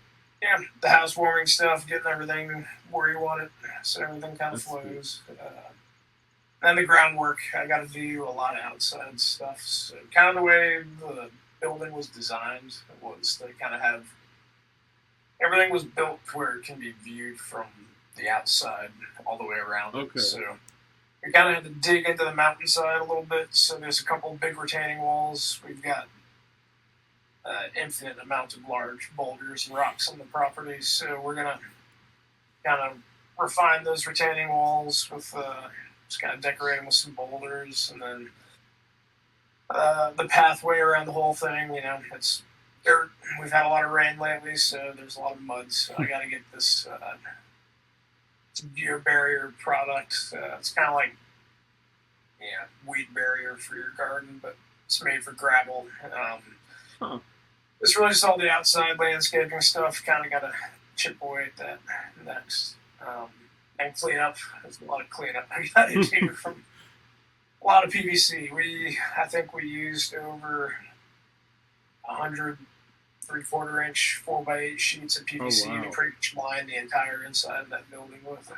the housewarming stuff, getting everything where you want it, so everything kind of flows. Then the groundwork, I got to do a lot of outside stuff. So kind of the way the building was designed was to kind of have everything was built where it can be viewed from the outside all the way around. Okay. So we kind of had to dig into the mountainside a little bit. So there's a couple of big retaining walls. We've got infinite amount of large boulders and rocks on the property. So we're going to kind of refine those retaining walls with just kind of decorating with some boulders. And then the pathway around the whole thing, it's dirt. We've had a lot of rain lately, so there's a lot of mud. So I got to get this gear barrier product. It's kind of like weed barrier for your garden, but it's made for gravel. It's really just all the outside landscaping stuff. Kind of got to chip away at that next. And clean up. There's a lot of cleanup I got to do from a lot of PVC. I think we used over 100 3/4 inch 4x8 sheets of PVC to pretty much line the entire inside of that building with.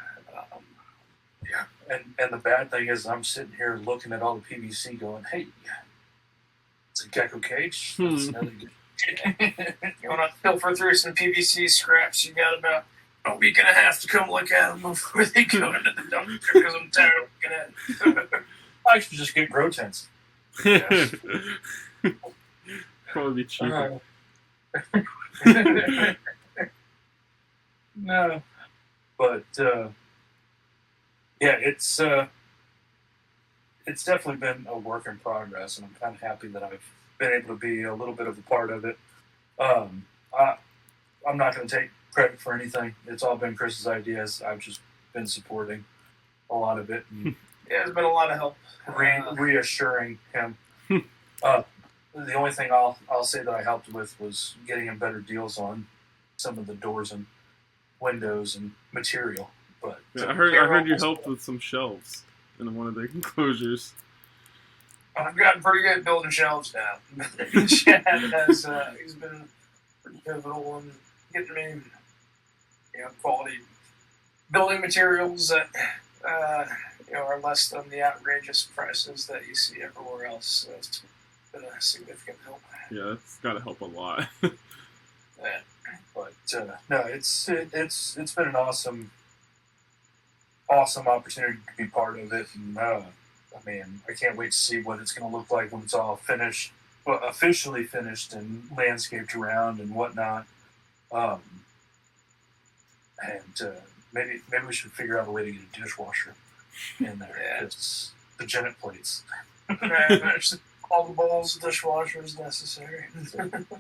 And the bad thing is, I'm sitting here looking at all the PVC, going, "Hey, it's a gecko cage." That's another good. You want to pilfer through some PVC scraps? You got about a week and a half to come look at them before they go into the dumpster because I'm tired of looking at them. I should just get grow tents. Probably cheaper. No, but it's definitely been a work in progress, and I'm kind of happy that I've been able to be a little bit of a part of it. I'm not going to take credit for anything. It's all been Chris's ideas. I've just been supporting a lot of it. And it's been a lot of help. Reassuring him. The only thing I'll say that I helped with was getting him better deals on some of the doors and windows and material. But I heard you helped with some shelves in one of the enclosures. I've gotten pretty good at building shelves now. Chad has he's been pretty pivotal in getting me quality building materials that are less than the outrageous prices that you see everywhere else. So it's been a significant help. Yeah, it's got to help a lot. Yeah. But no, it's been an awesome opportunity to be part of it, and I can't wait to see what it's going to look like when it's all finished officially finished and landscaped around and whatnot. And maybe we should figure out a way to get a dishwasher in there. Yeah. It's the Janet plates. There's all the bowls, dishwashers necessary.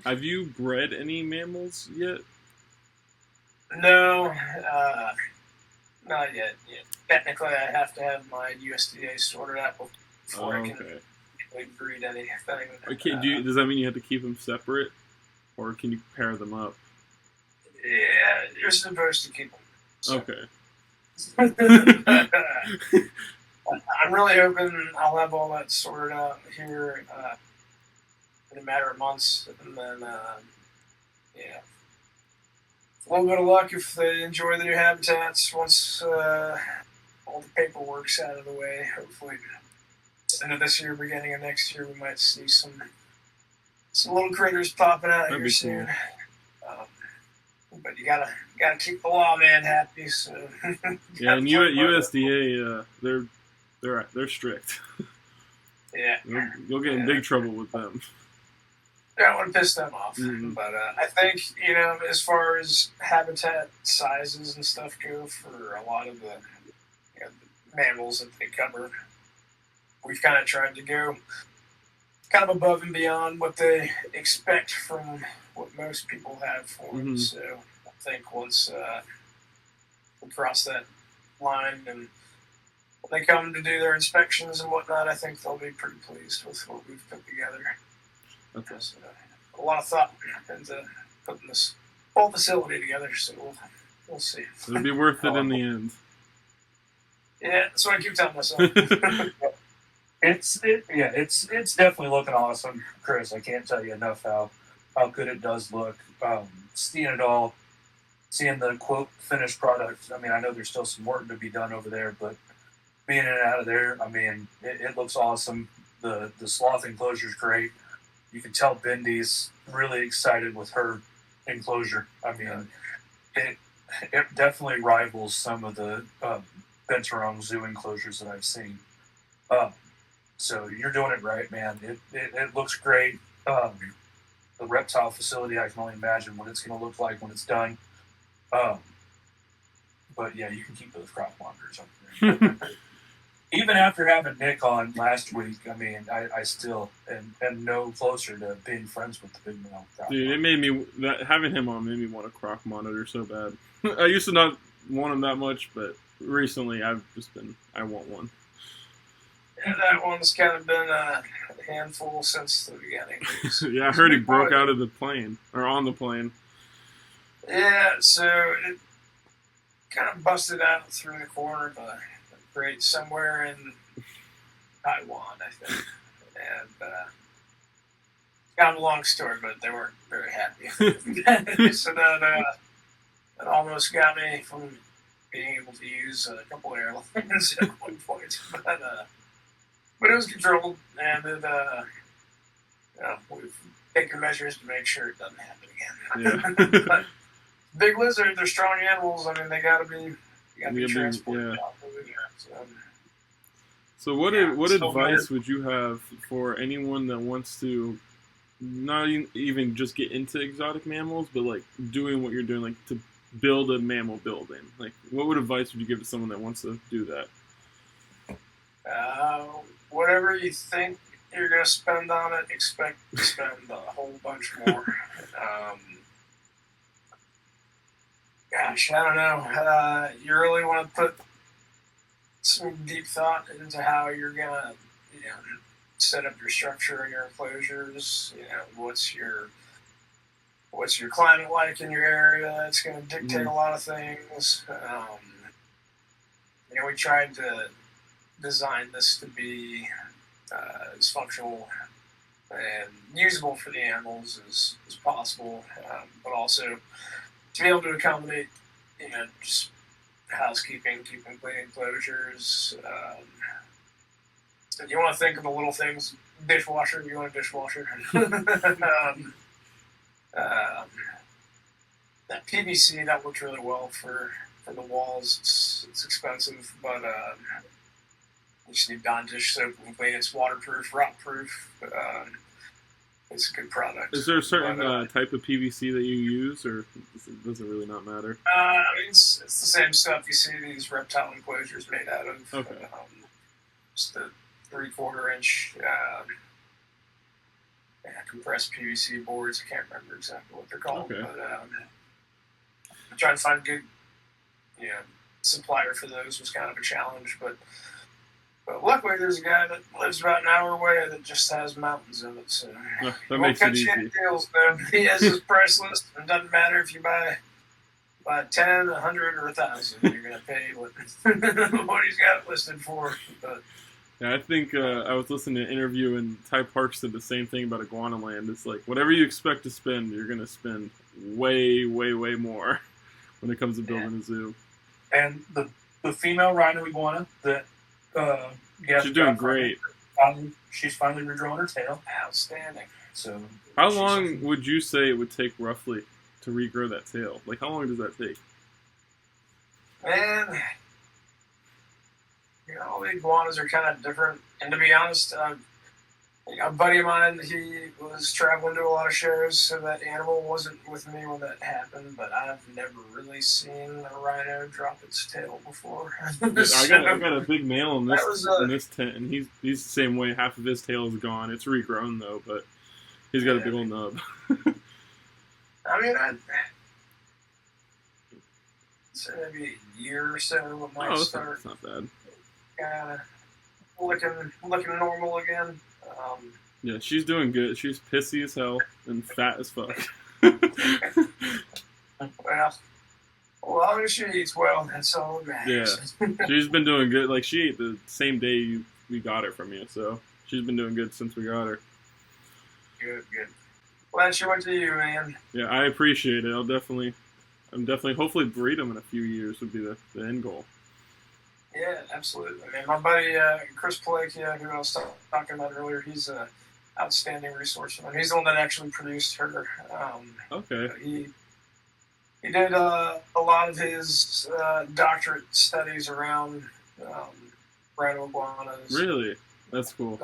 Have you bred any mammals yet? No, not yet. Yeah. Technically, I have to have my USDA sorted out before I can breed anything. Okay, does that mean you have to keep them separate, or can you pair them up? Yeah, you're supposed to keep them separate. Okay. I'm really hoping I'll have all that sorted out here in a matter of months, and then yeah, a little bit of luck if they enjoy the new habitats once all the paperwork's out of the way. Hopefully, end of this year, beginning of next year, we might see some little critters popping out That'd here be soon. But you gotta keep the lawman happy. So yeah, and USDA, they're strict. Yeah, You'll get in big trouble with them. I don't want to piss them off. Mm-hmm. But I think, as far as habitat sizes and stuff go for a lot of the mammals that they cover, we've kind of tried to go kind of above and beyond what they expect from what most people have for them. Mm-hmm. So I think once we cross that line and when they come to do their inspections and whatnot, I think they'll be pretty pleased with what we've put together. Okay. There's a lot of thought into putting this whole facility together, so we'll see. It'll be worth it in the end. Yeah, that's what I keep telling myself. It's definitely looking awesome, Chris. I can't tell you enough how good it does look. Seeing it all, seeing the quote finished product. I mean, I know there's still some work to be done over there, but being in and out of there, I mean, it looks awesome. The sloth enclosure is great. You can tell Bendy's really excited with her enclosure. I mean, it definitely rivals some of the Bentarong zoo enclosures that I've seen. So you're doing it right, man. It looks great. The reptile facility, I can only imagine what it's going to look like when it's done. But yeah, you can keep those crop monitors up there. Even after having Nick on last week, I mean, I still am no closer to being friends with the big male crop Dude, it made me having him on made me want a croc monitor so bad. I used to not want him that much, but recently I want one. Yeah, that one's kind of been a handful since the beginning. Yeah, I heard he broke out of the plane or on the plane. Yeah, so it kind of busted out through the corner of a crate somewhere in Taiwan, I think. And kind of a long story, but they weren't very happy. So that almost got me from being able to use a couple of airlines at one point. But it was controlled, and we've taken measures to make sure it doesn't happen again. Yeah. But big lizards, they're strong animals. I mean, they gotta be transported. Yeah. So what advice would you have for anyone that wants to not even just get into exotic mammals, but like doing what you're doing, like to build a mammal building? Like, what advice would you give to someone that wants to do that? Whatever you think you're going to spend on it, expect to spend a whole bunch more. Gosh, I don't know. You really want to put some deep thought into how you're going to set up your structure and your enclosures. What's your climate like in your area? It's going to dictate a lot of things. We tried to design this to be as functional and usable for the animals as possible, but also to be able to accommodate, just housekeeping, keeping clean enclosures. You want to think of the little things. Dishwasher, you want a dishwasher. That PVC, that works really well for the walls. It's expensive, but you just need Dawn dish soap and clean. It's waterproof, rot proof. it's a good product. Is there a certain But, type of PVC that you use, or does it really not matter? I mean, it's the same stuff you see these reptile enclosures made out of. Okay. Just the 3/4 inch compressed PVC boards. I can't remember exactly what they're called, Okay. but trying to find a good, supplier for those was kind of a challenge. But luckily, there's a guy that lives about an hour away that just has mountains of it. So That makes it easy. deals, though. He has his price list. It doesn't matter if you buy 10, 100, or 1,000. You're gonna pay what he's got listed for. But Yeah, I think I was listening to an interview, and Ty Parks said the same thing about Iguana Land. It's like whatever you expect to spend, you're gonna spend way, way, way more when it comes to building a zoo. And the female rhino iguana that She's doing great. She's finally redrawn her tail. outstanding. So How long would you say it would take roughly to regrow that tail? Like, how long does that take? Man, all the iguanas are kind of different. And to be honest, a buddy of mine, he was traveling to a lot of shows, so that animal wasn't with me when that happened. But I've never really seen a rhino drop its tail before. I got a big male in this tent, and he's the same way. Half of his tail is gone. It's regrown though, but he's got a big old nub. I mean, I'd say maybe a year or so it might start That's not bad. kind of looking normal again. Yeah, she's doing good. She's pissy as hell and fat as fuck. Well, as long as she eats well, that's all that matters. Yeah, she's been doing good. Like, she ate the same day we got her from you, so she's been doing good since we got her. Good. Glad she went to you, man. Yeah, I appreciate it. I'm definitely hopefully breed them in a few years would be the end goal. Yeah, absolutely. And my buddy Chris Palakia, who I was talking about earlier, he's an outstanding resourceman. He's the one that actually produced her. Okay. He did a lot of his doctorate studies around rhino iguanas. Really? That's cool.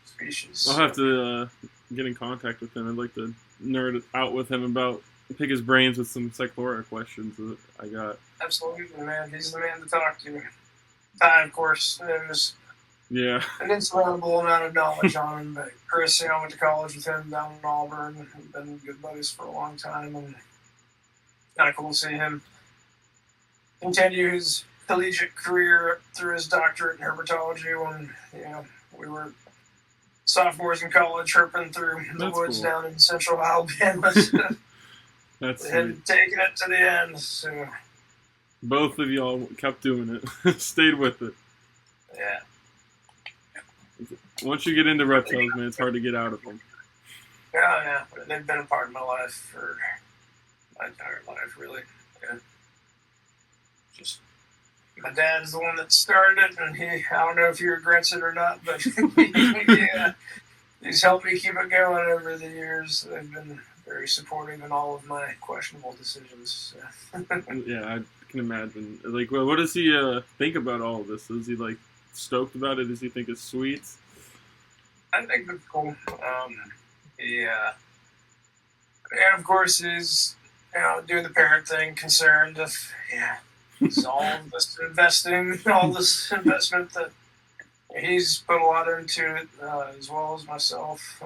Species. I'll have to get in contact with him. I'd like to nerd out with him about, pick his brains with some Cyclora questions that I got. Absolutely, man. He's the man to talk to. Ty, of course, there's an insurmountable amount of knowledge on him. But Chris, I went to college with him down in Auburn. We've been good buddies for a long time, and kind of cool to see him continue his collegiate career through his doctorate in herpetology when we were sophomores in college, herping through the woods down in central Alabama. That's and taking it to the end. So both of y'all kept doing it. Stayed with it. Yeah. Once you get into reptiles, man, it's hard to get out of them. Yeah. They've been a part of my life for my entire life, really. Yeah. Just my dad's the one that started it, and I don't know if he regrets it or not, but he's helped me keep it going over the years. They've been very supportive in all of my questionable decisions. So. Yeah, I can imagine. Like, well, what does he think about all of this? Is he like stoked about it? Does he think it's sweet? I think it's cool. And of course, he's doing the parent thing, concerned if all this investment that he's put a lot into it, as well as myself.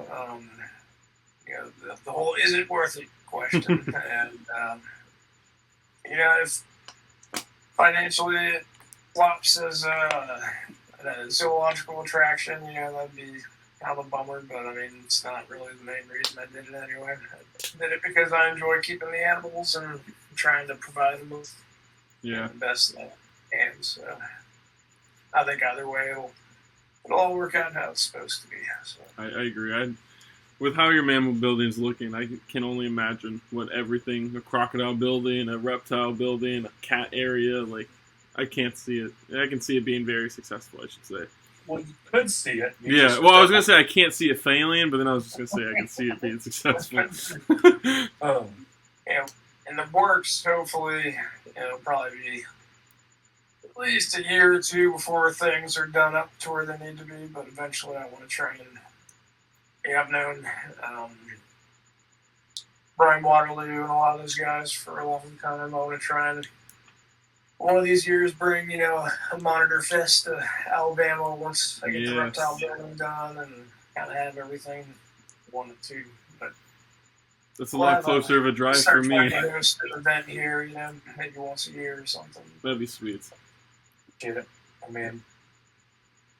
The whole "is it worth it" question, and if financially it flops as a zoological attraction, that'd be kind of a bummer. But I mean, it's not really the main reason I did it anyway. I did it because I enjoy keeping the animals and trying to provide them with the best they can. So I think either way, it'll all work out how it's supposed to be. So. I agree. With how your mammal building is looking, I can only imagine what everything, a crocodile building, a reptile building, a cat area, like, I can't see it. I can see it being very successful, I should say. Well, you could see it. Well, I was going to say I can't see it failing, but then I was just going to say I can see it being successful. In the works, hopefully, it'll probably be at least a year or two before things are done up to where they need to be, but eventually I want to try and I've known Brian Waterloo and a lot of those guys for a long time. I want to try and one of these years bring, a monitor fest to Alabama once I get the reptile building done and kind of have everything wanted to. But that's a lot closer of a drive for me. Start trying to host an event here, maybe once a year or something. That'd be sweet. Get it? I mean,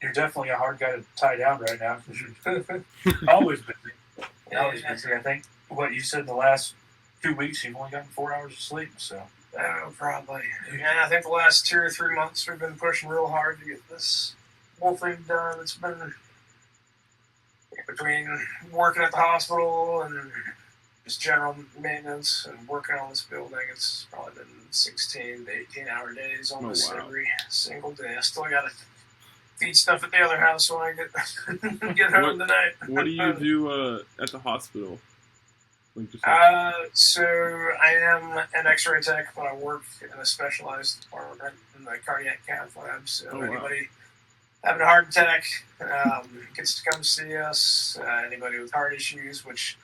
you're definitely a hard guy to tie down right now. Always busy. Always busy. I think what you said the last 2 weeks, you've only gotten 4 hours of sleep, so. Oh, probably. And I think the last 2 or 3 months we've been pushing real hard to get this whole thing done. It's been between working at the hospital and just general maintenance and working on this building. It's probably been 16 to 18-hour days almost every single day. I still got to feed stuff at the other house when I get home tonight. What do you do at the hospital? So I am an X-ray tech, but I work in a specialized department in the cardiac cath lab. So anybody having a heart attack gets to come see us. Anybody with heart issues, which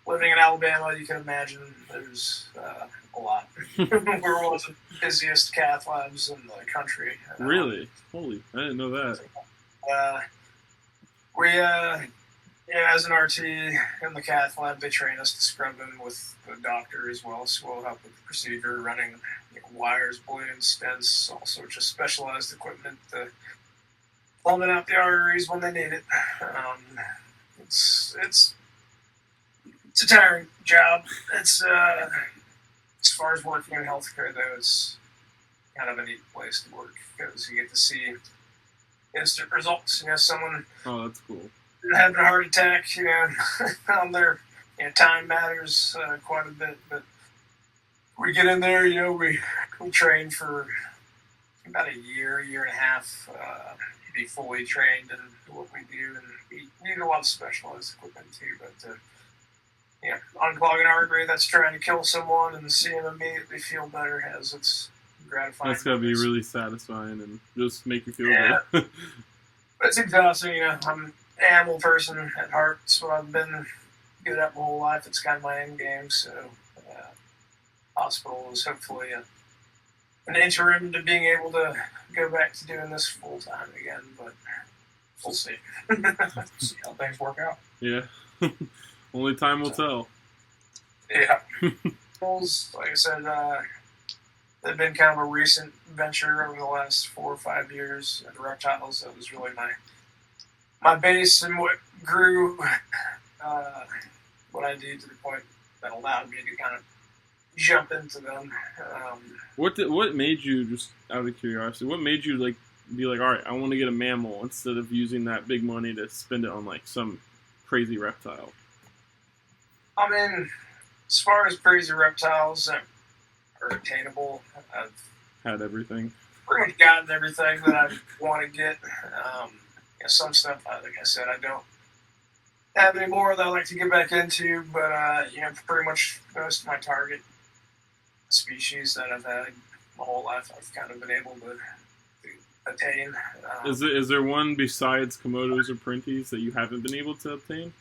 living in Alabama, you can imagine there's a lot. We're one of the busiest cath labs in the country. Really? Holy, I didn't know that. As an RT in the cath lab, they train us to scrub in with the doctor as well, so we'll help with the procedure, running wires, balloons, stents, all sorts of specialized equipment to plumbing out the arteries when they need it. It's a tiring job. It's as far as working in healthcare, though, it's kind of a neat place to work because you get to see instant results. Someone. Oh, that's cool. Having a heart attack, on their time matters quite a bit. But we get in there, we train for about a year and a half to be fully trained in what we do, and we need a lot of specialized equipment too. But unclogging an artery that's trying to kill someone and seeing them immediately feel better has its gratifying. That's gotta be really satisfying and just make you feel good. It's exhausting, I'm an animal person at heart. It's what I've been good at my whole life. It's kind of my end game. So, hospital is hopefully an interim to being able to go back to doing this full time again. But we'll see. See how things work out. Yeah. Only time will tell. Yeah. Like I said, they've been kind of a recent venture over the last 4 or 5 years. The reptiles, that was really my base and what grew what I do to the point that allowed me to kind of jump into them. What made you, just out of curiosity, what made you be like, all right, I want to get a mammal instead of using that big money to spend it on some crazy reptile? I mean, as far as crazy reptiles that are attainable, I've had everything. Pretty much gotten everything that I want to get. Some stuff, like I said, I don't have any more that I like to get back into, but pretty much most of my target species that I've had my whole life, I've kind of been able to attain. Is there one besides Komodos or Printies that you haven't been able to obtain?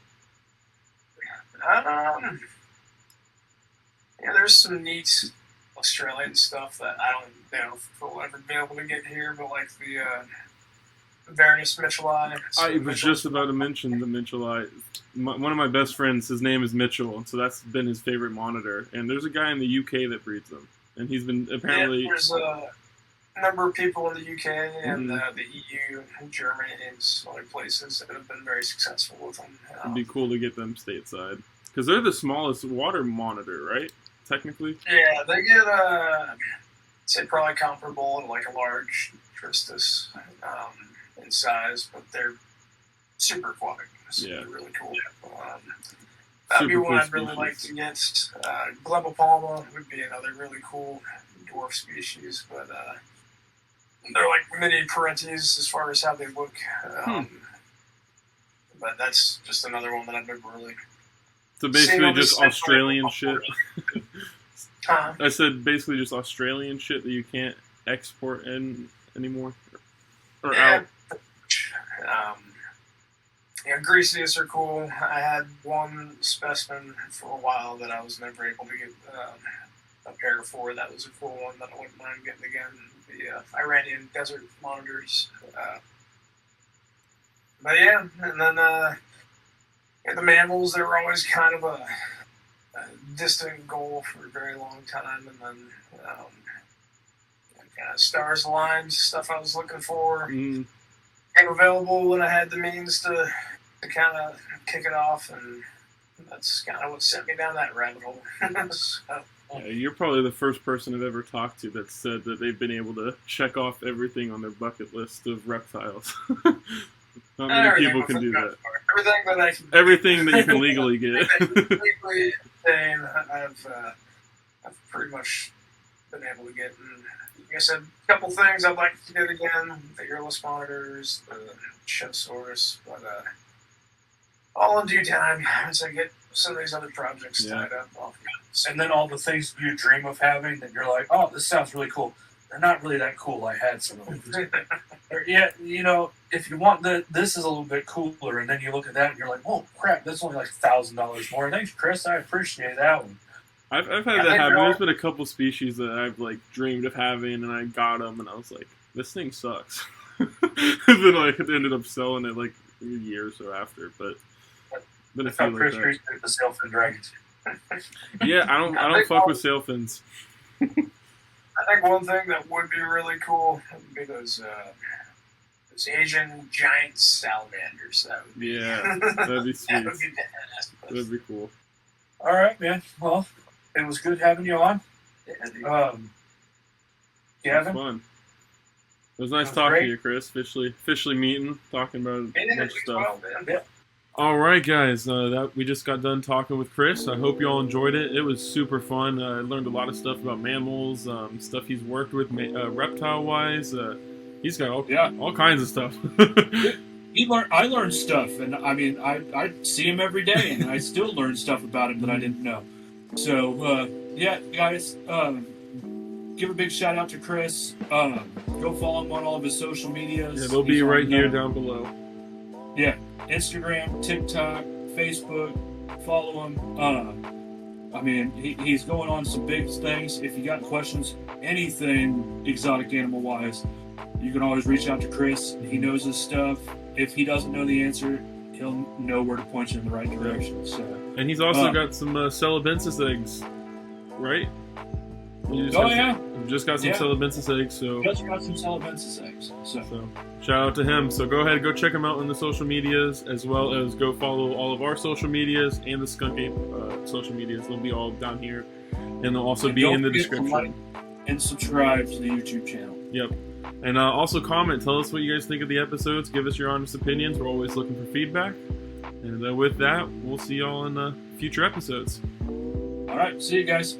There's some neat Australian stuff that I don't know if we'll ever be able to get here, but like the Varanus Mitchellii. I was just about to mention the Mitchellii. One of my best friends, his name is Mitchell, and so that's been his favorite monitor. And there's a guy in the UK that breeds them, and he's been apparently. Yeah, there's a number of people in the UK and the EU and Germany and other places that have been very successful with them. It'd be cool to get them stateside because they're the smallest water monitor, right? Technically. Yeah, they get say probably comparable to like a large Tristis in size, but they're super aquatic. So they're really cool. That'd be one I'd really like to get. Glebopalma would be another really cool dwarf species, but they're like mini Parentes as far as how they look. But that's just another one that I've never really. So basically just Australian shit. I said basically just Australian shit that you can't export in anymore or out. Yeah, Greaseus are cool. I had one specimen for a while that I was never able to get a pair for. That was a cool one that I wouldn't mind getting again. The Iranian desert monitors. But yeah, and then the mammals, they were always kind of a distant goal for a very long time. And then kind of stars aligned, stuff I was looking for. Came available when I had the means to kind of kick it off, and that's kind of what sent me down that rabbit hole. So, yeah, you're probably the first person I've ever talked to that said that they've been able to check off everything on their bucket list of reptiles. Not many people can do that. Everything that I can. Everything that you can legally get. Legally obtain, I've pretty much been able to get. And like I said, a couple things I'd like to get again: the earless monitors, the Shedsaurus, but all in due time as I get some of these other projects tied up. And then all the things you dream of having that you're like, oh, this sounds really cool. They're not really that cool. I had some of them. Yeah, if you want this is a little bit cooler, and then you look at that and you're like, oh crap, that's only like $1,000 more. Thanks, Chris. I appreciate that one. I've had that happen. There's been a couple species that I've like dreamed of having, and I got them, and I was like, this thing sucks. And then like it ended up selling it like a year or so after, but. I thought Chris Creek did the sailfin dragons. Yeah, I don't fuck with sailfins. I think one thing that would be really cool would be those Asian giant salamanders. That would be, that'd be sweet. That would be badass. That'd be cool. All right, man. Well, it was good having you on. Yeah, It Gavin? was fun. It was nice talking to you, Chris. Officially meeting, talking about a bunch of stuff. Yeah. All right, guys. That we just got done talking with Chris. I hope you all enjoyed it. It was super fun. I learned a lot of stuff about mammals, stuff he's worked with reptile-wise. He's got all kinds of stuff. I learned stuff, and I mean, I see him every day, and I still learn stuff about him that I didn't know. So, yeah, guys, give a big shout out to Chris. Go follow him on all of his social medias. Yeah, they'll be right here down below. Yeah. Instagram, TikTok, Facebook, follow him. I mean, he's going on some big things. If you got questions, anything exotic animal wise, you can always reach out to Chris. He knows his stuff. If he doesn't know the answer, he'll know where to point you in the right direction. So, and he's also got some Celebensis eggs, right? You just got some Celebensis eggs. So just got some Celebensis eggs. So shout out to him. So go ahead and go check him out on the social medias, as well as go follow all of our social medias and the Skunk Ape social medias. They'll be all down here, and they'll also be in the description. Like and subscribe to the YouTube channel. Yep. And also comment. Tell us what you guys think of the episodes. Give us your honest opinions. We're always looking for feedback. And with that, we'll see y'all in future episodes. All right. See you guys.